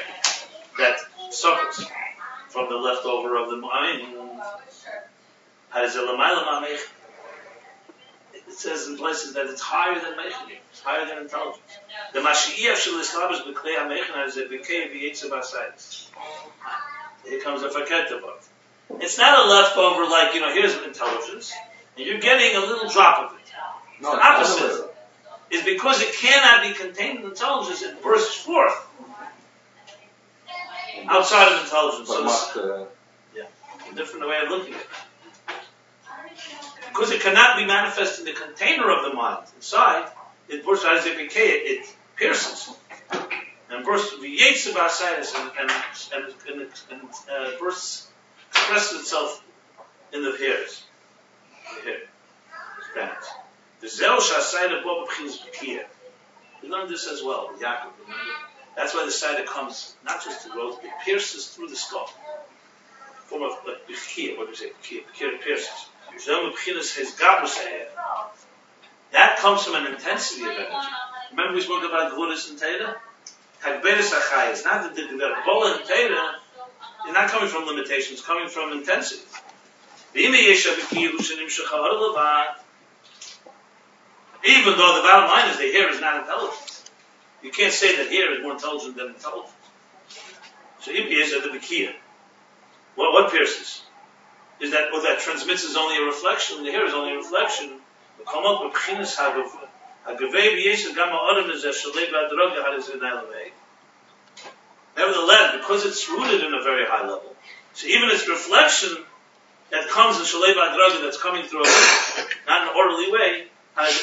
that suffers from the leftover of the Mu'ayin. It says in places that it's higher than Meichim, it's higher than intelligence. The Mashiach shel Islamis b'klei HaMeichim is a b'kei v'yetzav ha'sayis. Here comes a faket above. It's not a leftover like, here's intelligence, and you're getting a little drop of it. No, the opposite is because it cannot be contained in intelligence, it bursts forth outside of intelligence. But So a different way of looking at it. Because it cannot be manifest in the container of the mind inside, it bursts out as it pierces and bursts v'yetzav ha'sayis and bursts, expresses itself in the hairs. The hair. That. The zel shasayda bo b'chinas b'kiyah. We learned this as well with Yaakov. Remember? That's why the sayda comes not just to growth, it pierces through the skull. Form of like b'kiyah. What do we say? B'kiyah pierces. That comes from an intensity of energy. Remember we spoke about Gvulis and Teda? Hagberes Achai is not the Gvola and Teda is not coming from limitations, it's coming from intensity. Even though the bottom line is the hair is not intelligent. You can't say that hair is more intelligent than intelligence. So Ibi is at the Bekia. What pierces? Is that what that transmits is only a reflection, the hair is only a reflection. Nevertheless, because it's rooted in a very high level, so even its reflection that comes in Shalei B'Adraga, that's coming through a way, not in an orderly way,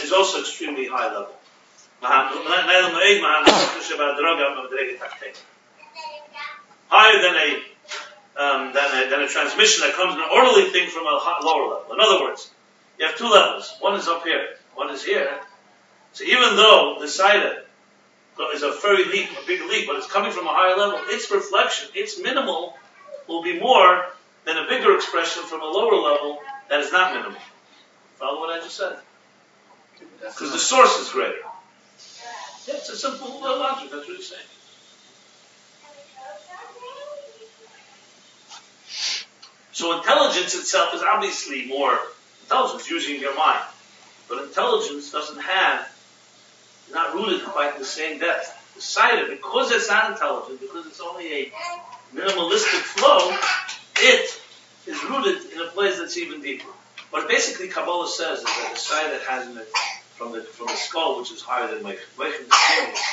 is also extremely high level. Higher than a transmission that comes in an orderly thing from a lower level. In other words, you have two levels. One is up here, one is here. So even though the Saida is a very leap, a big leap, but it's coming from a higher level, its reflection, its minimal, will be more than a bigger expression from a lower level that is not minimal. Follow what I just said? Because the source is greater. Yeah, it's a simple logic, that's what he's saying. So intelligence itself is obviously more intelligence, using your mind. But intelligence is not rooted quite in the same depth. The Saida, because it's not intelligent, because it's only a minimalistic flow, it is rooted in a place that's even deeper. What basically Kabbalah says is that the Saida has in it from the skull, which is higher than Meichim. Meichim is Kimish,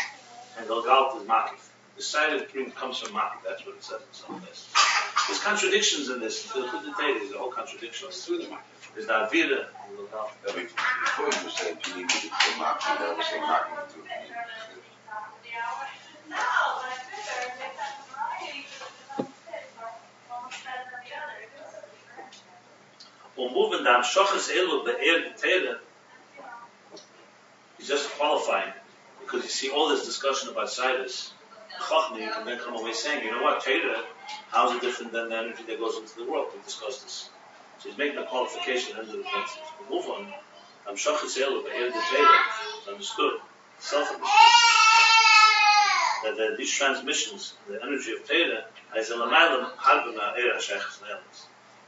and Galgalt is Makif. The Saida comes from Makif, that's what it says in some places. There's contradictions in this. There's a whole contradiction. There's the Avira and Galgalt. Before you were saying you needed the Makif, now we're saying Makif too. Moving down Shochas Elu Be'er B'Teira is just qualifying, because you see all this discussion about Sidus, Chachma, you can then come away saying, you know what, Teira, how is it different than the energy that goes into the world? We discussed this. So he's making a qualification under the principle. Move on. Shochas Elu Be'er B'Teira is understood, self-understood, that these transmissions, the energy of Teira,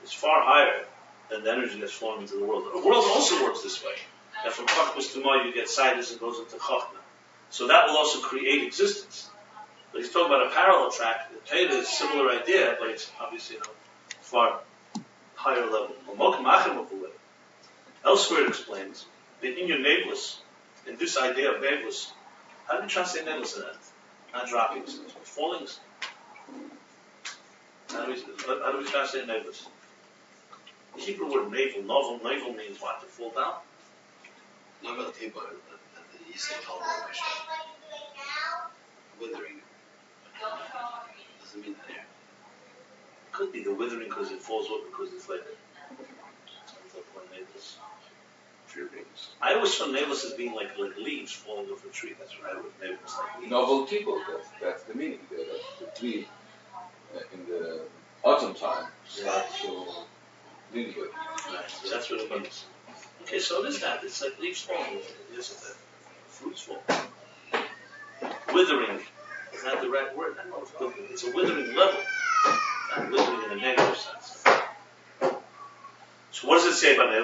is far higher than the energy that's flowing into the world. The world also works this way. That from Chachmas to Moy you get Sidus and goes into Chachma. So that will also create existence. But he's talking about a parallel track. The Teda is a similar idea, but it's obviously far higher level. Elsewhere it explains that in your naveless, in this idea of naveless, how do we translate naveless in that? Not droppings, fallings. How do we translate naveless? The Hebrew word navel means what? To fall down? Not about the table, the East Coast withering. Doesn't mean that here. It could be the withering because it falls off because it's like naveless. I always saw naveless as being like leaves falling off a tree. That's what I would naveless like leaves. Novel people, that's the meaning. The tree in the autumn time starts to linger. Right, so that's what it means. Okay, so it is that. It's like leaves falling. Isn't it? Fruits fall. Withering is not the right word. I know it's good. It's a withering level. Not withering in a negative sense. So what does it say about it?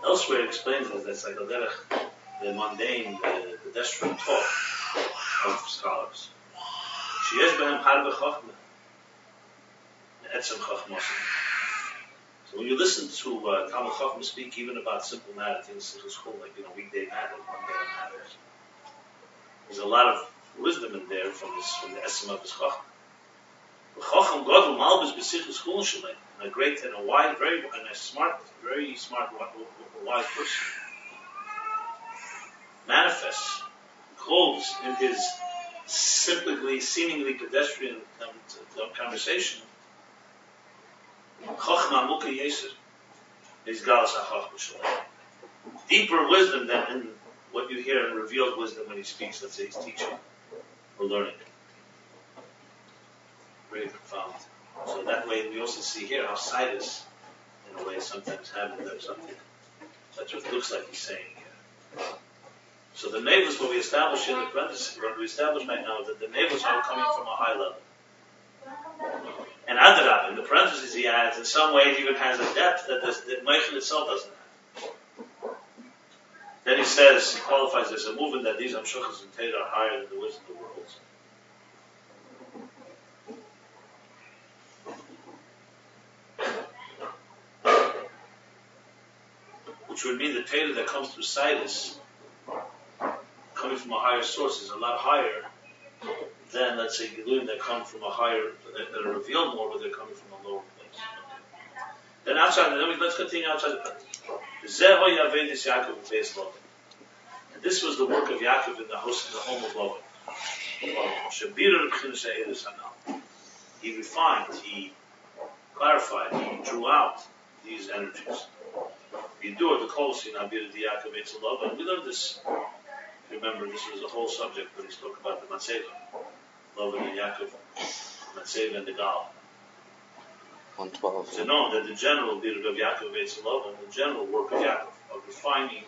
Elsewhere it explains it that's like the mundane, the pedestrian talk of scholars. Sheyesh b'hem harbe chachma, etzem chachma. So when you listen to Talmud Chacham speak even about simple matters, things like weekday matters, mundane matters, there's a lot of wisdom in there from the essence of his Chacham. The Chacham Gadol Malbus b'sichus chulin shalei, a great and a wise, very smart, wise person manifests, clothes in his seemingly pedestrian conversation. Chachma Muka Yeser is Galas HaChachma Shalei. Deeper wisdom than in what you hear in revealed wisdom when he speaks, let's say he's teaching or learning. Very profound. So that way we also see here how Sidus, in a way, sometimes have or something. That's what it looks like he's saying here. So the neighbors, what we established in the parenthesis, what we established right now, that the neighbors are coming from a high level. And Adarab, in the parentheses he adds, in some way it even has a depth that the Meichel itself doesn't have. Then he says, he qualifies as a movement that these Amshuchas and Teda are higher than the wisdom of the worlds. Which would mean the Teda that comes through Sidus, coming from a higher source, is a lot higher than, let's say, Giluim that come from a higher, that are revealed more, but they're coming from a lower place. Then outside, let's continue outside the parenthesis. And this was the work of Yaakov in the home of Lavan. He refined, he clarified, he drew out these energies. You do it, the Kolsi, Nabir the Yaakov Lavan. We learned this. Remember, this was a whole subject when he spoke about the Matzeva. Lavan and Yaakov, Matzeva and the Gal. 112. To know that the general Birud of Yaakov Lavan, the general work of Yaakov, of refining,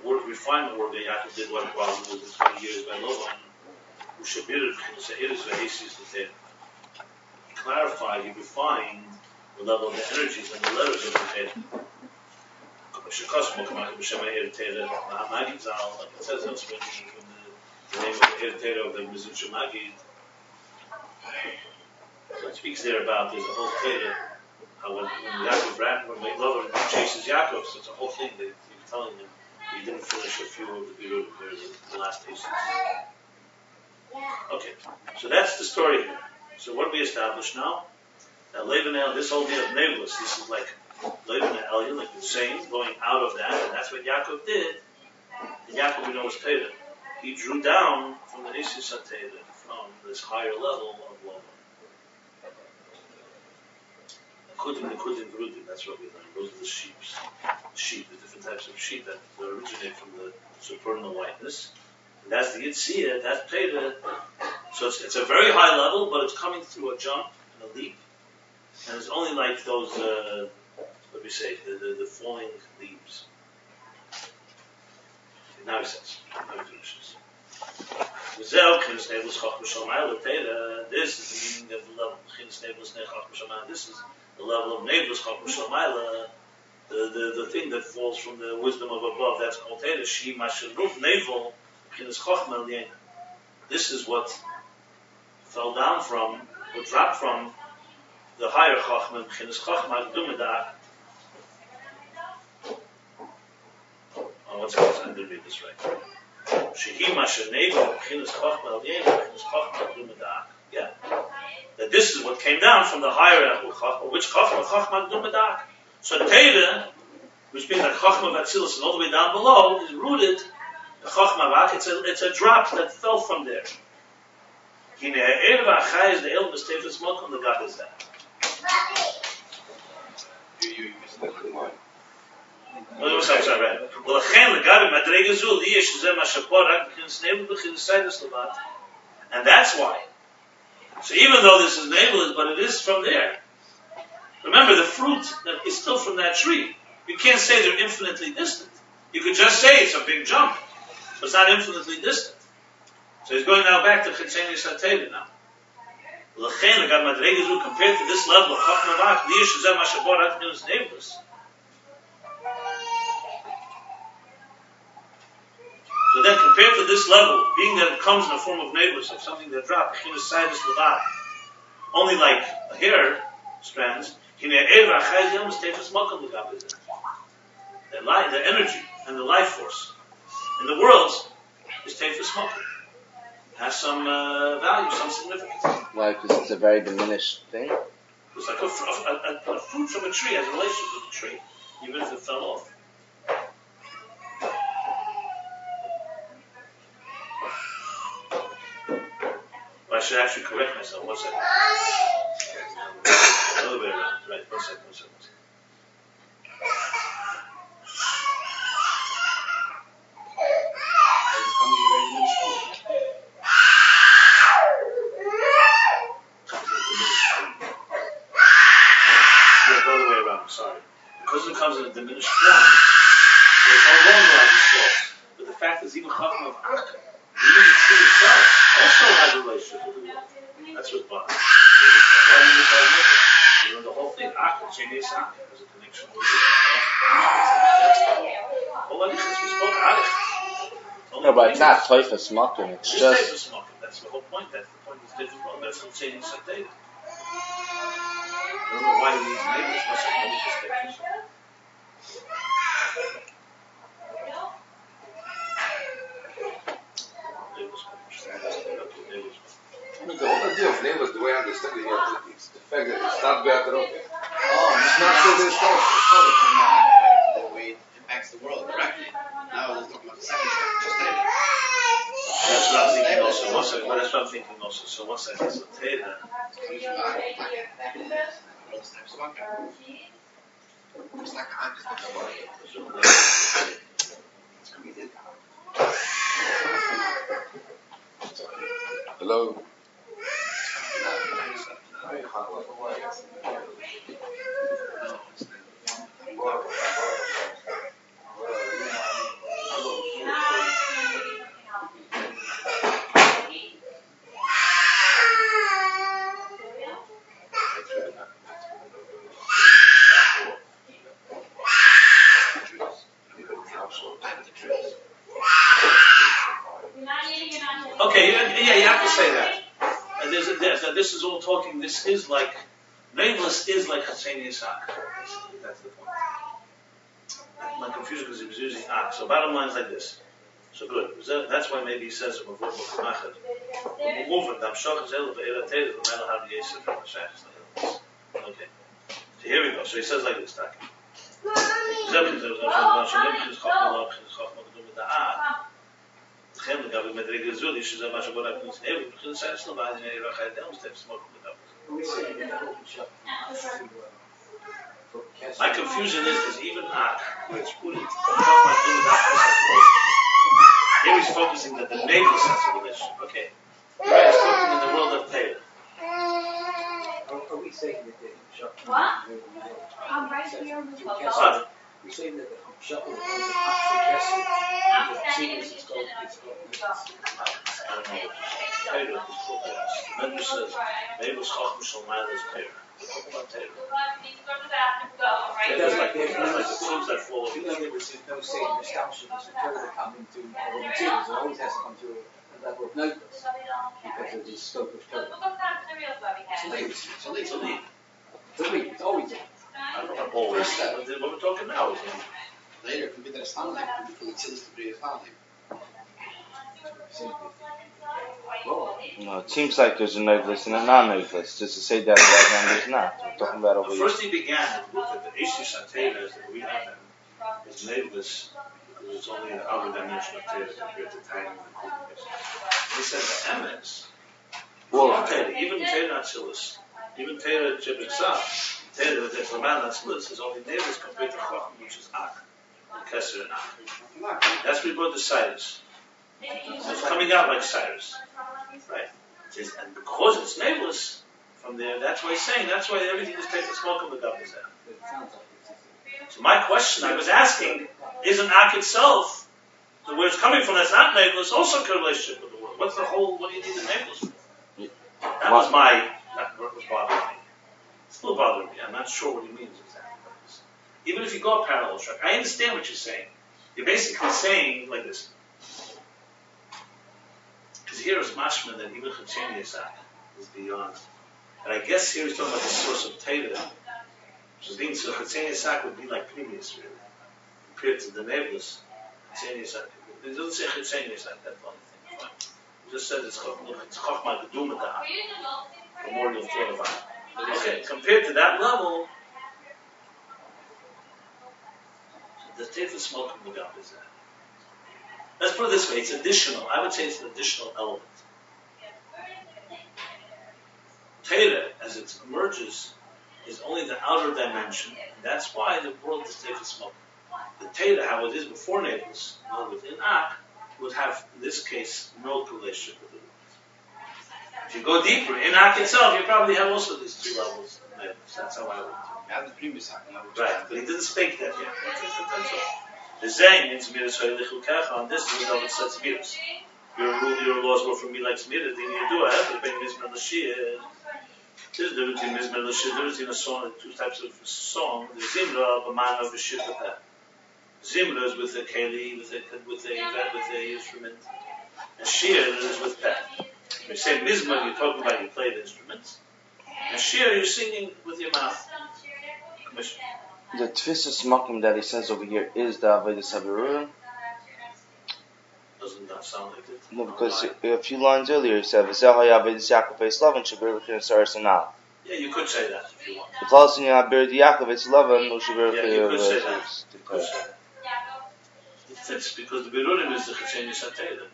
refinement work that Yaakov did while he was in 20 years by Lavan, he clarified, he refined the level of the energies and the letters of the Torah. It says elsewhere in the name of the Torah of the Mezuzah Magid. So it speaks there about there's a whole Torah, how when Yaakov when Lavan chases Yaakov, so it's a whole thing that he's telling him he didn't finish a few of the last pieces. Okay, so that's the story here. So what do we establish now? That Levanel, this whole deal of Nablus, this is like Levanel, like the same, going out of that, and that's what Yaakov did. And Yaakov, we know, was Teda. He drew down from the Isis HaTeda, from this higher level of Lavan. The Kudim Vrudim, that's what we learned. Those are the sheep, the different types of sheep that originate from the supernal whiteness. And that's the Yitzhiyah, that's Teda. So it's a very high level, but it's coming through a jump and a leap. And it's only like those, what do we say, the falling leaves. Okay, now he says, let me finish this. This is the meaning of the level. This is the level of Neblus Chachma Shalmaila, the thing that falls from the wisdom of above. That's called Teda. Shi Masharuf Nevel Chinas Chachma Eliyena. This is what fell down from, or dropped from, the higher Chachma, Chinas Chachma Dumedah. Oh, what's going on? I didn't read this right. Shehi Masher Nevel Chinas Chachma Eliyena Chinas Chachma Dumedah. Yeah. That this is what came down from the higher Chachma, which Chachma Dumedah. So Teda, which means that Chachma Vatzilus and all the way down below, is rooted in Chachma Vak. It's a drop that fell from there. You missed that line. And that's why So even though this is neighborless, but it is from there. Remember, the fruit is still from that tree. You can't say they're infinitely distant. You could just say it's a big jump, but it's not infinitely distant. So he's going now back to Chitzeni Sateva now. L'chein, compared to this level of Chachma Vach, Liyash Zeh Mashabor Atmin is neighborless. So then, compared to this level, being that it comes in the form of neighbors, of something that dropped, only like a hair strands, the energy and the life force in the world is tefus makom. Has some value, some significance. Why? Because it's a very diminished thing. It's like a fruit from a tree has a relationship with the tree, even if it fell off. I should actually correct myself. 1 second. Another way around. Right. 1 second. Yeah, the other way around. Sorry. Because it comes in a diminished form, it's no longer like this source. But the fact is, even Chachma of Ach, even the tree itself, also has a relationship with the world. That's what's behind it. The whole thing, Ach, Chitzeni Ach, has a connection with the world. Well, like this, we spoke Ach. No, but it's not tefus makom. It's It's just. tefus makom. That's the whole point. That's the point. It's different. Well, that's what Chitzeni Sateva. I don't know why these neighbors must have known this tefus. I mean, the whole idea of neighbors, the way I understand it, it's the fact that it's not better off. Oh, it's not so this the way it impacts the world directly. Now let's talk about the second step, just Teda. That's what I'm thinking also. One second. That's what I'm thinking also. So 1 second. So Teda. Just like I'm just Hello? Okay, yeah, you have to say that. And this is all talking. This is like nameless is like Chitzeni Ach. That's the point. My confusion because he was using Ach. So bottom line is like this. So good. That's why maybe he says okay. So here we go. So he says like this. My confusion is even Ach, where it's put in here he's focusing that the neighbor sense of relationship. Okay. Right, he's talking in the world of Teda. Are we saying that the What? I'm right here with the What? We're saying that the shuttle is actually Then it says, neighbor's Chachma Shalmai is Teda. Talk about Teda. There's like the tools that fall over. in other words, there's no saying establishing this material come into raw materials. It always has to come to a level of notice because of the scope of Torah. It's a lead. It's a lead. It's always I don't know always. What we're talking now is Later, it could be that it's not like it could be for the Tzilis to be a family. No, it seems like there's a novelist and a non-novelist. Just to say that right now there's not. We're talking about over here. first he began with the Eish Sateva that we have them is nameless because it's only an outer dimension of Teda compared to time and the he said the Emes, Well, even Teda Atzilus, even Teda Jebexah, Teda that's the man Atzilus is only nameless compared to Chacham, which is Ach, Keser and Ach. That's what we brought the Cyrus. So it's coming out like Cyrus. Right? So And because it's nameless from there, that's why he's saying, that's why everything is paid for smoke of the government. It sounds like it's So my question I was asking, isn't Ak itself, where it's coming from, that's not nameless, also a relationship with the world? What's the whole, what do you need the nameless for? That was what was bothering me. It's still bothering me. I'm not sure what he means exactly by this. Even if you go a parallel track, I understand what you're saying. You're basically saying like this. Because here is mashman that even Chatzeni Yisak is beyond. And I guess here he's talking about the source of Teda, which is being so Chatzeni Yisak would be like previous really, compared to the nameless. Chatzeni Yisak. It doesn't say Chatzeni Yisak, that's the only thing. Fine. It just says it's Chochmah Gedumah, memorial thought about it. Okay, compared to that level, the Tefa smoke of the gap is that. Let's put it this way, it's additional. I would say it's an additional element. Teda, as it emerges, is only the outer dimension, and that's why the world is Tefa smoke. The Teda, how it is before Naples, within Ak, would have, in this case, no relationship with the world. If you go deeper, in Ak itself, you probably have also these two levels of Naples. That's how I would do it. You have the previous Ak now. Right, but he didn't speak that yet. That's all. The Zayn means Miras Ha'ilichu on this, the David says Miras. Your laws were from me like Miras, then you do it, but being Mizmer Lashir. There's a difference between Mizmer Lashir, there's in a song, two types of song. The Zimra, B'mana, V'shir, B'peh. Zimra is with a keli, with a instrument. And Shir is with peh. When you say Mizmer, you're talking about you play the instruments. And Shir, you're singing with your mouth. Commission. The Tfisas Makom that he says over here is the Avodas Habirurim. Doesn't that sound like it? No, because a few lines earlier he said, "V'zehay Avodas Yaakov Eislavan Shabir V'chin Sarasanal." Yeah, you could say that if you want. It's also in Abir Yaakov Eislavan Shabir Yeah, you could say that. V'chin. You could say that. It fits because the Berurim is the Chatzeni Sateda.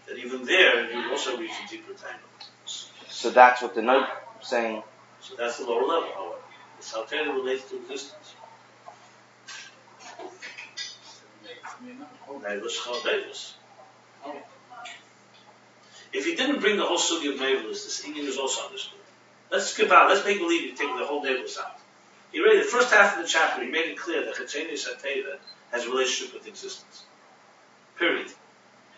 That even there you also reach a deeper tangle. So that's what the note saying. So that's the lower level, however. The Sateda relates to existence. If he didn't bring the whole sugi of Nevelus, this Indian is also understood. Let's skip out. Let's make believe you take the whole Nevelus out. He read the first half of the chapter. He made it clear that Chatzeni Sateda has a relationship with existence. Period.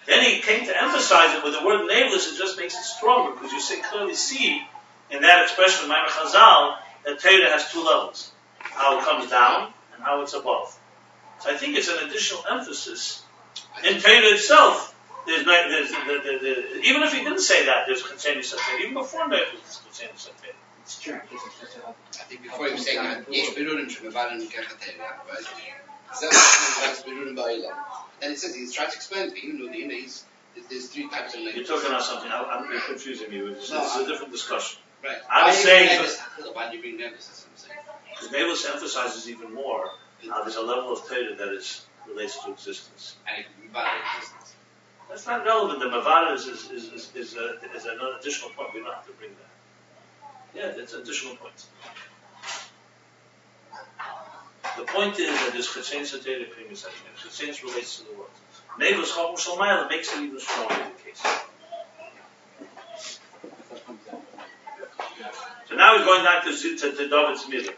Then he came to emphasize it with the word Nevelus. It just makes it stronger because you clearly see in that expression of Maimon Chazal that Teda has two levels: how it comes down and how it's above. So I think it's an additional emphasis in Teda itself. Even if he didn't say that, there's Chatzeni Sateda. Even before Nevelus, there's Chatzeni Sateda. It's true. I think before he was saying that, Yesh Berurim Shemavaran Kechatera, right? Then it says, he's trying to explain to you, there's three types of You're names. talking about something. You're confusing me. It's a different discussion. Right. I was saying Why do you bring Nevis? That's what I'm saying. because Nevelus emphasizes even more. There's a level of Teda that relates to existence. And it can be valid existence. That's not relevant. The Mavada is an additional point. We don't have to bring that. Yeah, that's an additional point. The point is that there's Chatzeni Sateda Primus Sateda. Chatzeni relates to the world. Nevelus Chacham Shalmayel makes it even stronger in the case. So now he's going back to David's Midah.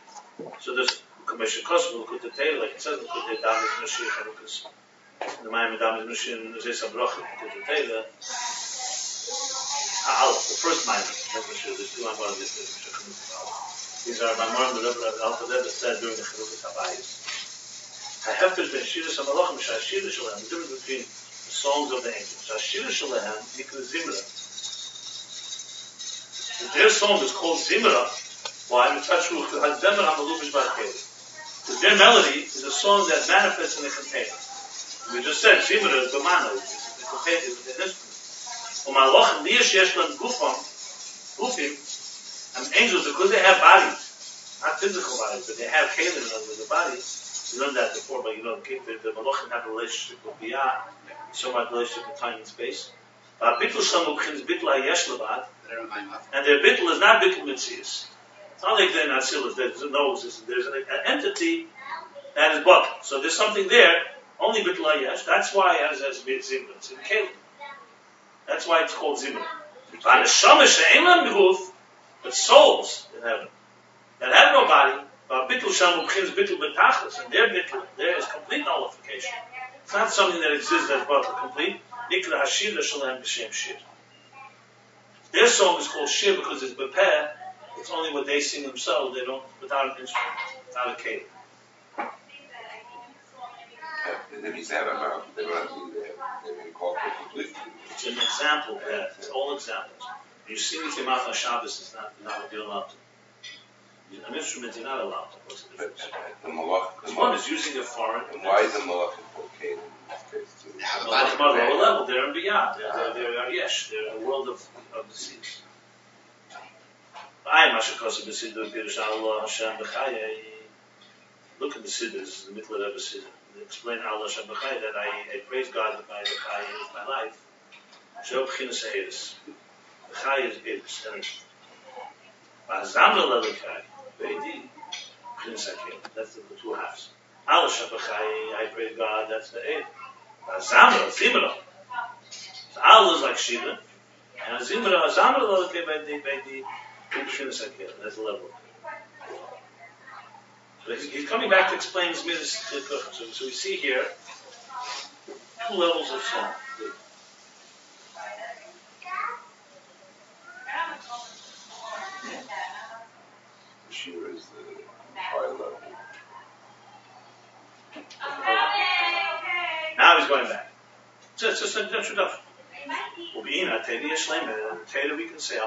So there's Commission Kosmul Kut Teda, like it says in Kut Teda, Mashiach Hanukas. The Maimon Damas Mashiach and Zesa Bracha Kut Teda. The first Maimon, that's Mashiach. There's two Maimon this These are Maimon the Rebbe Alta Rebbe said during the Chanukas Habayis. I have to explain Shiras HaMalachim, Shashira Shalem, the difference between the songs of the angels. Shashira Shalem, Nikla Zimra. Their song is called Zimra. Why? Because their melody is a song that manifests in a container. We just said Zimra is B'mana, it's a container, it's an instrument. U'malachim liyash yesh lan gufim, and angels, because they have bodies, not physical bodies, but they have kelim with the bodies. You learned that before, but the malachim have a relationship with Biyah, so much relationship with time and space. Bittul Shamukhin is Bittul Ayesh Levad, and their Bittul is not Bittul Mitzias. It's not like they're not Silas, there's an entity that is Bak. So there's something there, only Bittul Ayesh. That's why as Zimra, it's in Kelim. That's why it's called Zimra. By the Shamash Einlam Guf, but souls in heaven that have no body, but Bittul Shamu B'chins Bittul B'tachlis, and their Bittul, there is complete nullification. It's not something that exists that's brought to complete. Nikra Hashir Shalem B'Shem Shir. Their song is called Shir because it's Bepeh. It's only what they sing themselves. They don't, without an instrument, without a cave. And then he's have a mouth, they don't incorporate completely. It's an example, it's all examples. You sing with your mouth on Shabbos, it's not what you're allowed to. An instrument you're not allowed to. What's the difference? The malach. Because one is using a foreign. And why is the malach okay in this case too? Well, it's more lower level. They're in beyond. They're yesh. They're in the world of the seas. Look at the Siddhas, the Mitla Rebbe Siddha. They explain Allah Hashem B'chai that I praise God with my B'chai with my life. Shel B'chinas Ha'eris. B'chai is Eris, energy. B'azamra L'Lekai, B'edi, B'chinas Ha'kelim. That's the two halves. Allah Hashem B'chai, I praise God, that's the Eid. B'azamra, Zimra. So Allah is like Shira. And Zimra, Azamra L'Lekai, B'edi, B'chinas Ha'kelim. That's the level. He's coming back to explain his midas. So we see here two levels of song. The shir is the high level. Now he's going back. So it's just an introduction. We can say,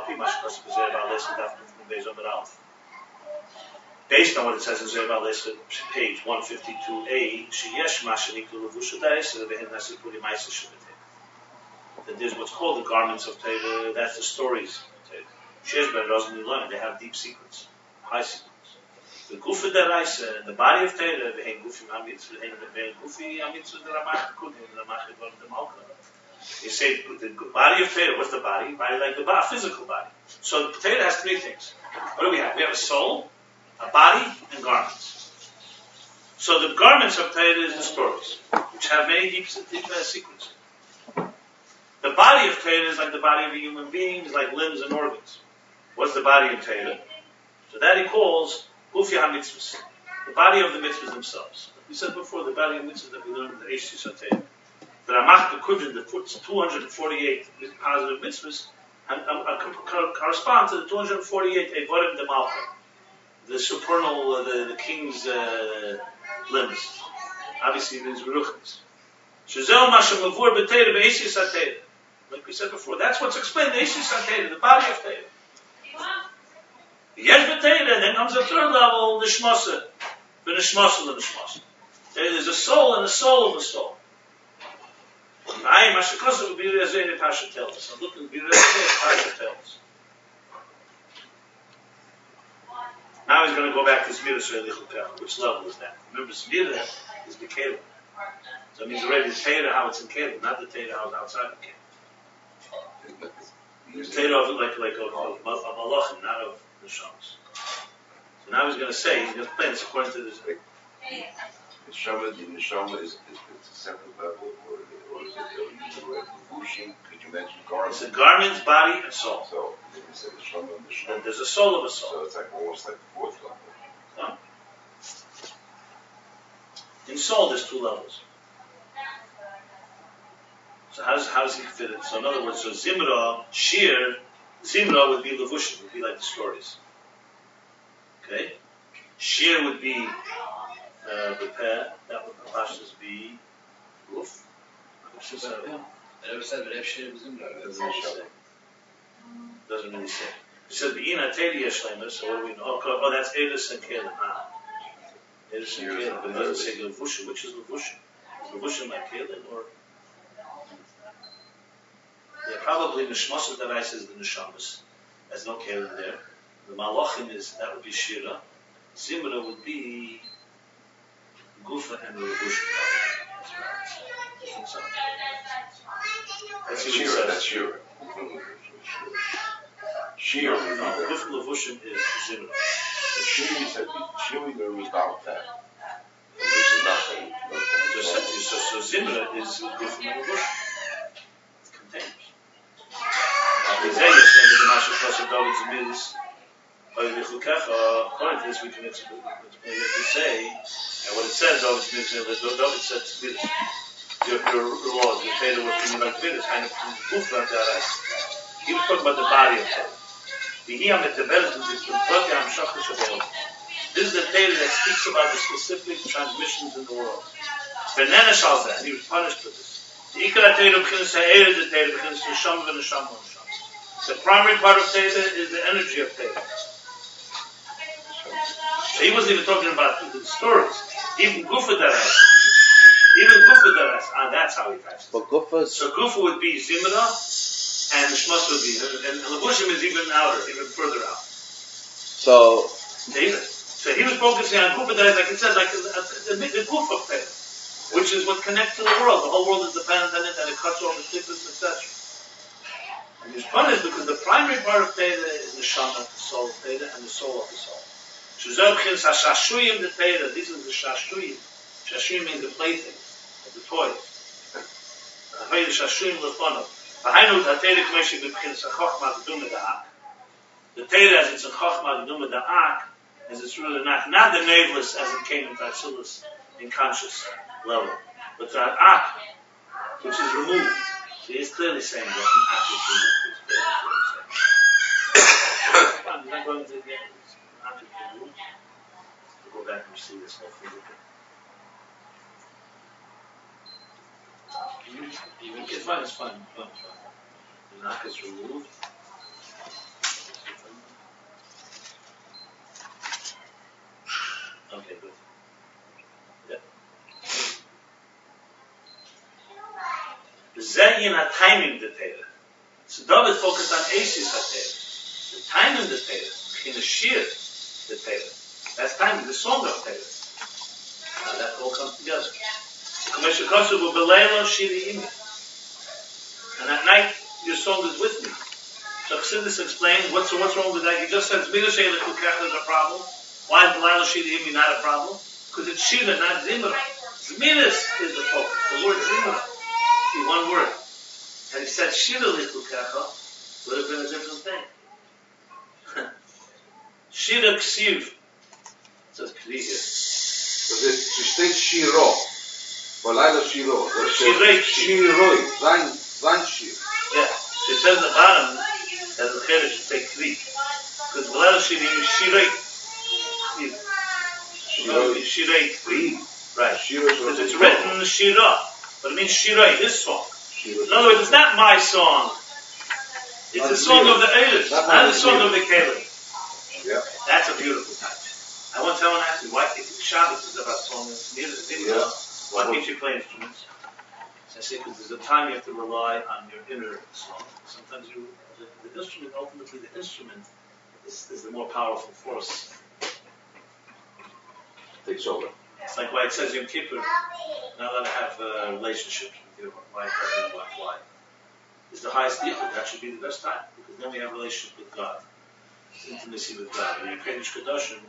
based on what it says in Zebal Lesed, page 152a, Sheyesh Mashanik Levushatais, that there's what's called the garments of Torah, that's the stories of Torah. Sheyesh Ben Rozman Yulan, they have deep secrets, high secrets. The Gufa Deraisa, the body of Torah, the Gufi Hamitzvah, the Gufi Hamitzvah, the Ramach Kudim, the Ramach the Malka. You say the body of Torah, what's the body? Body like the body, physical body. So the Torah has three things. What do we have? We have a soul, a body, and garments. So the garments of Torah is the stories, which have many deep secrets. The body of Torah is like the body of a human being, is like limbs and organs. What's the body of Torah? So that he calls Gufi HaMitzvahs, the body of the mitzvahs themselves. We said before, the body of mitzvahs that we learned in the Eish Torah. The Ramach Kudrin, the 248 positive mitzvahs, correspond to the 248 Evorim de Malka, the supernal, the king's limbs. Obviously, these Ruchnis. Shazel Mashem Mavur B'Teira B'Eishis HaTeira. Like we said before, that's what's explained, the Eishis HaTeira, the body of Teira. Yesh B'Teira, and then comes the third level, the Shmosa. The Nishmosa, the Nishmosa. There's a soul and a soul of a soul. I Mashikosa would be Rezeh Pasha tells us. I'm looking to be Rezeh Pasha tells. Now he's going to go back to Zmira Srei. Which level is that? Remember, Zmira is the Kelim. So it means already the Teira how it's in Kelim, not the Teira how it's outside of Kelim. The Teira like a Malachim, not of the Shams. So now he's going to say, he's going to explain this according to this. The Neshama is a separate level, or is it Levushim? Could you mention garments? It's a garment, body, and soul. So, then you said Neshama and Neshama. There's a soul of a soul. So it's like almost like the fourth level. No. In soul, there's two levels. So how does he fit it? So in other words, so Zimra, Shir, Zimra would be Levushim, would be like the stories. Okay? Shir would be Bepeh, that would Pashas be Roof. I never said that if shit was in there. Doesn't really say. It says Be'ina Tedi Yeshlemus, so what do we know? Oh, that's Eris and Kelim. Eris and Kelim, but it doesn't say Levushim. Which is Levushim? Is Levushim like Kelim or? Yeah, probably Nishmas that I says the Nishamas. There's no Kelim there. The Malachim that would be Shira. Zimra would be Gufa and Levushim. I think so. That's Shira. That's Shira. Shira. No, Gufa Levushim is Zimra. Shira, you said Shira without that. Which is nothing. So Zimra is Gufa and Levushim. It's containers. those midas. According to this, we can say, and what it says, David said, midas. Your laws, your Torah was from like midas, kind of from he was talking about the body of Torah. This is the Torah that speaks about the specific transmissions in the world. And he was punished for this. The primary part of Torah is the energy of Torah. So he wasn't even talking about the stories. Even Gufa Daras. That's how he types it. But Gufa's... So Gufa would be Zimra, and Shmas would be, and Levushim is even outer, even further out. So he was focusing on Gufa Daras, like it says, like the Gufa of Torah, which is what connects to the world. The whole world is dependent on it, and it cuts off the sickness, etc. And he's punished because the primary part of Torah is the Shama, the soul of Torah, and the soul of the soul. These are the Shashuyim. Shashuyim means the playthings, the toys. The Torah as it's a Chochmah Geduma Da'ak, as it's really not the naveless as it came into Atzilus in conscious level, but the Ak, which is removed. So he's clearly saying that an Ak is removed. I'm not going to get this. Ak is removed. We'll go back and see this whole thing again. It's fine, it's fine. The Ak is removed. Okay, good. Yeah. Zayin timing the Torah. So David focused on Asis HaTorah. The timing the Torah. In the Shir the Torah. That's timing, the song of Torah. Now that all comes together. And at night your song is with me. So Chassidus explained what's wrong with that. He just says Zmida Sheila Kukach is a problem. Why is Belayla Shira Imi not a problem? Because it's Shira, not Zimra. Zmidas is the focus. The word Zimra. See, one word. And he said Shira Likukacha would have been a different thing. Shira Ksiv. It says Kri here. She states Shiro. Belayla Shiro. Shiroi. Shiroi. Zain Shir. Yeah. So it says in the bottom that the Khere should say Kri. Because Belayla Shira Imi Shiroi. Shiroi Kri. Right. Because it's written Shira. But it means Shiroi, this song. In other words, it's not my song. It's the song of the Eilish, not the song of the Caleb. Yeah. That's a beautiful touch. I want someone to ask me, why Shabbos is about song and music? Why can't you play instruments? So I say, because there's a time you have to rely on your inner song. Sometimes the instrument, ultimately the instrument is the more powerful force. Takes over. It's like why it says Yom Kippur, not allowed to have relationships with your wife, husband, wife. It's the highest yichud. That should be the best time, because then we have a relationship with God. It's intimacy with God. When you're Kodesh Kodashim,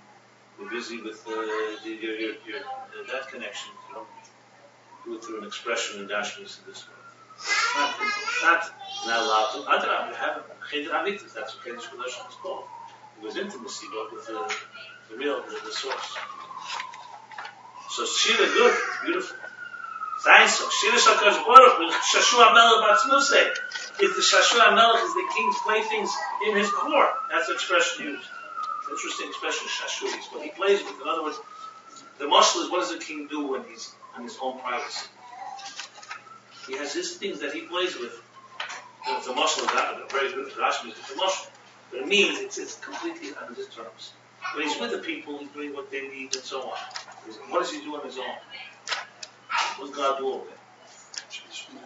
you're busy with that connection. You don't do it through an expression and dashmas in this world. Not allowed to. I don't know. You have Cheder Amitis. That's what Kodesh Kodashim is called. It was intimacy, but with the real, the source. So Shira good, it's beautiful. Zainso, Shira Shakash Baruch, Shashua Melech Batzmuseh. Is the Shashua Melech is the king's playthings in his core. That's the expression used. It's an interesting expression, Shashua. It's what he plays with. In other words, the mashal is what does the king do when he's in his own privacy? He has his things that he plays with. It's a mashal, very good. Rashi is a mashal. But it means it's completely on his terms. When he's with the people, he's doing what they need and so on. What does he do on his own? What does God do over there?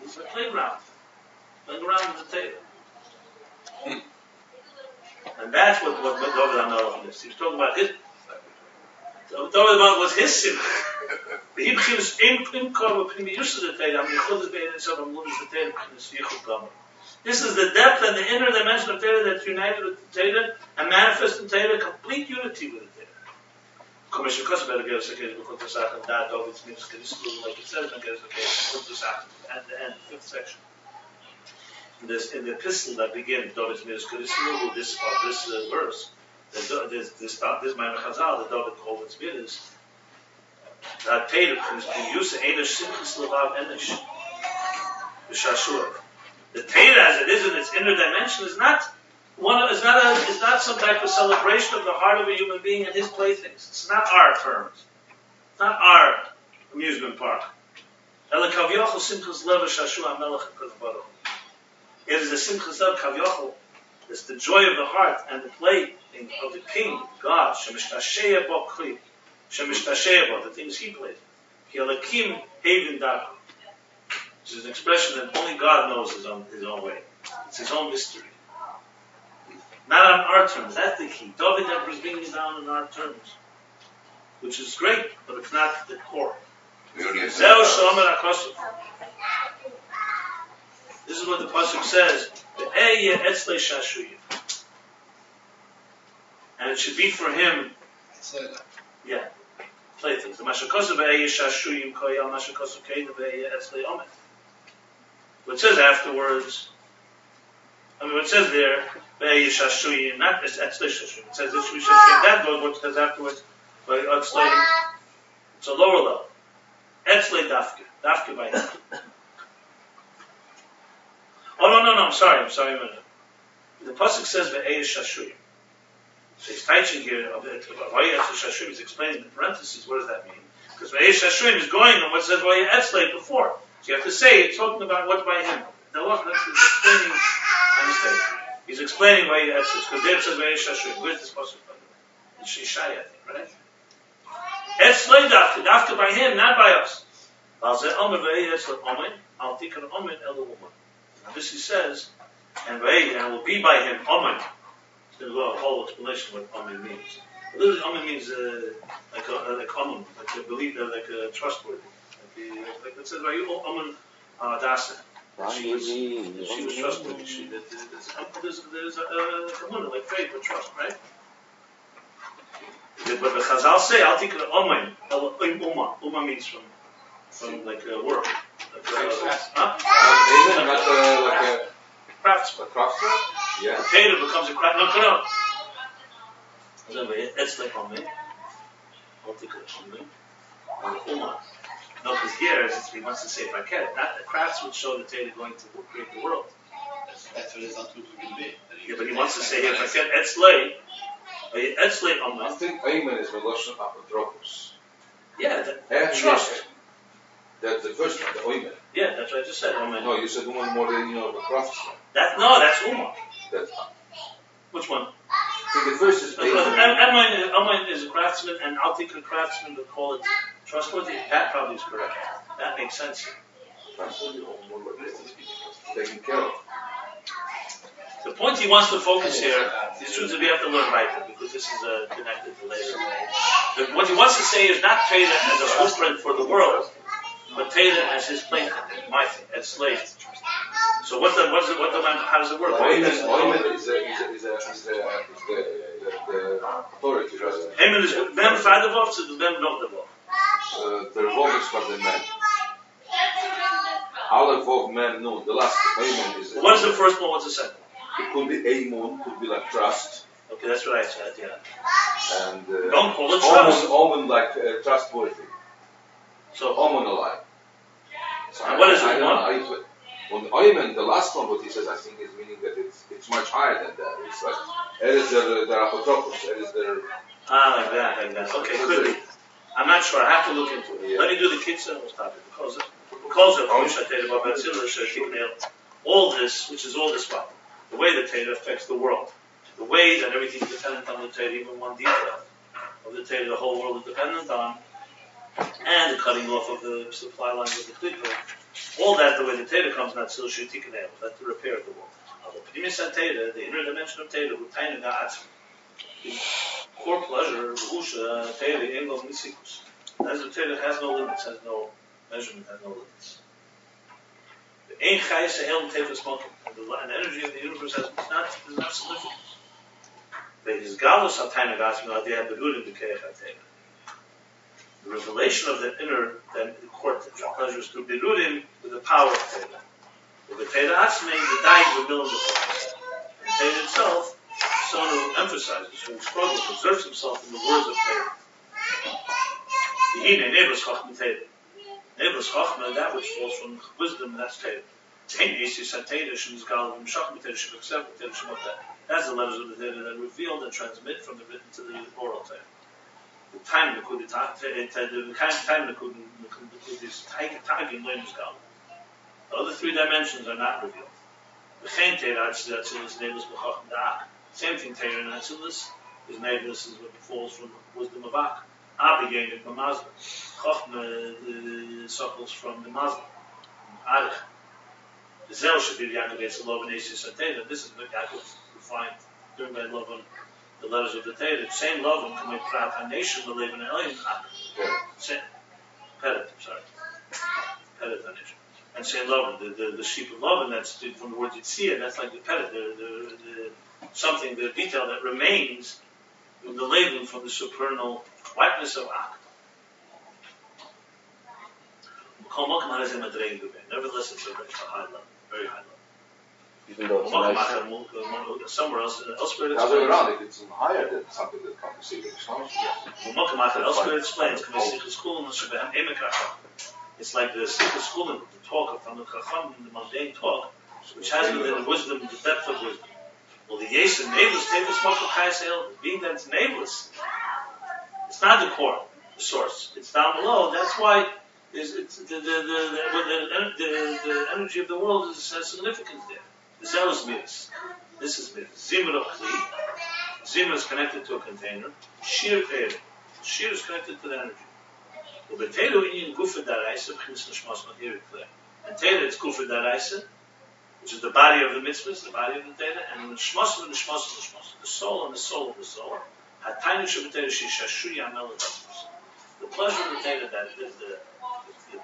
It's a playground. Playing around with the table. And that's what David HaMelech is. He was talking about his... David HaMelech was his sin. This is the depth and the inner dimension of Torah that's united with the Torah and manifests in Torah complete unity with the Torah. Like it says in Geras at the end, 5th section. in the epistle that begins David's Midas Kedisnu, this verse, this Maimon Chazal that David called its Midas, that Tatum can use the Enish Simchus Levav Enish B'Shashua. The Tatum as it is in its inner dimension is not some type of celebration of the heart of a human being and his playthings. It's not our terms. It's not our amusement park. It is the Simchas Lev Kavyochel. It's the joy of the heart and the playing of the King, God, Shemishtashea Bo Kli, Shemishtashea Bo, the things he played. Kielakim Haven Daku, which is an expression that only God knows his own way. It's his own mystery. Not on our terms. That's the key. David never is bringing it down on our terms, which is great, but it's not the core. This is what the pasuk says. And it should be for him. Yeah, playthings. What it says afterwards. What it says there, not it's Etzlei Shashuyim. It says that we should get that goes. What it says afterwards, it's a lower level. Etzlei Dafke by him. Oh no, I'm sorry. The pasuk says Ve'ei Shashuyim. So he's teaching here of Ve'ei Shashuyim. He's explaining the parentheses. What does that mean? Because Ve'ei Shashuyim is going on what says Ve'ei Etzlei before. So you have to say it's talking about what by him. Now look, that's explaining. He's explaining why Etzlei, because there it says Ve'ei Shashuyim. Where's this pasuk from? In Shishai, I think, right? Etzlei Dafke by him, not by us. This he says, and it will be by him, Omen. It's going to go a whole explanation of what Omen means. But literally, Omen means like Omen, like a believer, like a trustworthy. Like it says, Omen Dasa. She was trustworthy. There's a community, like faith or trust, right? But the Chazal say, I'll take the Omen. Uma means from like a work. Like a craftsman. A craftsman? Yeah. The tailor becomes a craftsman. No. It's like Omen. I'll take it Omen. Uma. No, because here he wants to say if I can. Not the craftsman show the tailor going to create the world. That's what it's ultimately going to be. Yeah, but he wants to say if I can, Etzlei. Etzlei Omen. I think Ayman is Meloshon Apotropos. Yeah, trust. That's the first one, the Oymen. Yeah, that's what I just said. Omen. No, you said one more than a craftsman. That's Uma. That's, Which one? I think the first is Omen is a craftsman, and I'll take a craftsman to call it trustworthy. That probably is correct. That makes sense. Taken care of. The point he wants to focus here, these truths that we have to learn right, because this is connected to later. What he wants to say is not Taylor as a blueprint for the world, but Taylor as his plaything, my thing, as slave. So how does it work? Oymen is the authority, right? Oymen is mem fadavov to the mem not devov. The Vov is for the men. Aleph Vov men, no, the last Oymen is. What is the first one? What's the second? It could be Aimon, could be like trust. Okay, that's what I said, yeah. And don't call it trust. Omen like trustworthy. So Omen alive. So and what is it one? On Oymen, the last one, what he says, I think is meaning that it's much higher than that. It's like it is their apotropos, it is their. Like that. Okay, could be. I'm not sure. I have to look into it. Yeah. Let me do the kids and we'll stop it. Because all this, which is all this one. The way the Torah affects the world, the way that everything is dependent on the Torah, even one detail of the Torah, the whole world is dependent on, and the cutting off of the supply line with the Klippa, all that, the way the Torah comes, not so shutikanel, that's the repair of the world. The Primis Torah, the inner dimension of Torah, who taina ga'atzim, the core pleasure, Rusha, Torah, Engel, Nisikus. As the Torah has no limits, has no measurement, has no limits. The Ein Chayes Ha'el Tefes Mokim, and the energy of the universe is not significant. The Hizgalus HaTaina Gatzim Adeh Berudim B'Keich HaTeira. The revelation of the inner, then the court, the pleasures through Berudim with the power of Teira. But the Teda Atzmei, the dying of the middle of the Torah. The Teda itself, someone who emphasizes, who struggles, who observes himself in the words of Teda. The Hine, Nebus Chachma Teda. Nebus Chachma, that which falls from wisdom, that's Teda. That's the letters of the Teda that reveal and transmit from the written to the oral Teda. The time Nakud, the time Nakud is Tagin Lemus Gal. The other three dimensions are not revealed. The Chen Teda Atzilus Nebus B'Chacham Da'ak. Same thing Teda and Atzilus is Nebus is what falls from the wisdom of Ak. Abigain of Mamazda. Chachma suckles from the Mazda. Arich. The Zel should be the Yaakov Love and Asis Teda. This is what Yaakov will find during that love on the letters of the Teda. Same love and commit Prat HaNation, the Levin Elyon. Pedet, sorry. Pedet HaNation. And same love, the sheep of love, and that's from the word Yitzia, that's like the Pedet, the something, the detail that remains in the Levin from the supernal whiteness of Ak. Nevertheless, it's a high level, very high level. Even though it's somewhere else, elsewhere it The other way explains. around, if it's higher than something that comes to see the stars, Elsewhere it explains. It's like the Sikha school in the talk of Talmud Chacham, the mundane talk, which has within the wisdom, the depth of wisdom. Well, the Yes and nameless, nameless Mokum Chayasel, being that it's nameless, it's not the core, the source. It's down below. That's why it's the energy of the world has significance there. The Zel is midas. This is midas. Zimra of Kli. Zimra is connected to a container. Shir Teda. Shir is connected to the energy. Well, the Teda in Gufa Daraisa, B'chinas Nishmas, not here clear. And Teda, it's Gufa Daraisa, which is the body of the mitzvahs, the body of the Teda, and the Nishmas of the Nishmas of the Nishmas. The soul and the soul of the soul. Hataynu Shabbateda Shishashu Yamel Adasmus. The pleasure of the Teda, that is the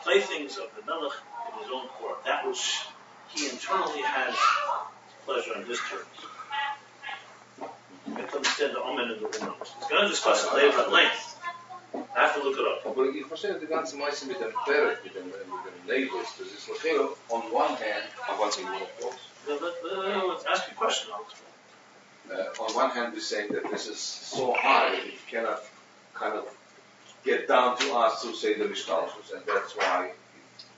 playthings of the Melech in his own core, that which he internally has pleasure on his terms. You have to understand the Omen and the Uman. He's going to discuss it later at length. I have to look it up. Aber ich verstehe die ganze Meise mit dem Peret, mit dem Neighbors. Das ist Lechero, on one hand, let's Ask your question, I'll explain. on one hand we're saying that this is so high, it cannot kind of get down to us to say the Mishtalshus, and that's why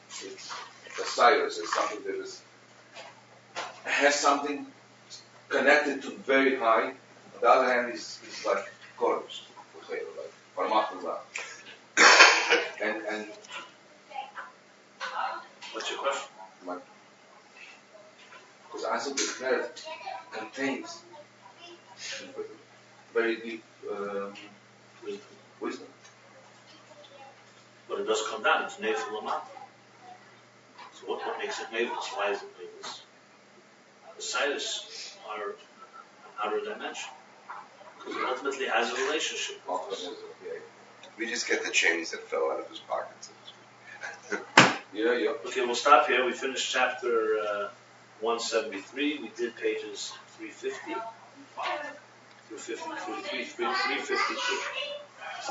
it's the Cyrus is something that has something connected to very high. On the other hand, it's like Kodesh, like Parmatma. And What's your question? because I think the Peret contains very deep wisdom. But it does come down. It's Neifel Lamata. So what makes it nameless? Why is it nameless? The Cyrus are an outer dimension. Because it ultimately has a relationship with us. We just get the chains that fell out of his pockets. Yeah. Okay, we'll stop here. We finished chapter 173. We did pages 350 through 352.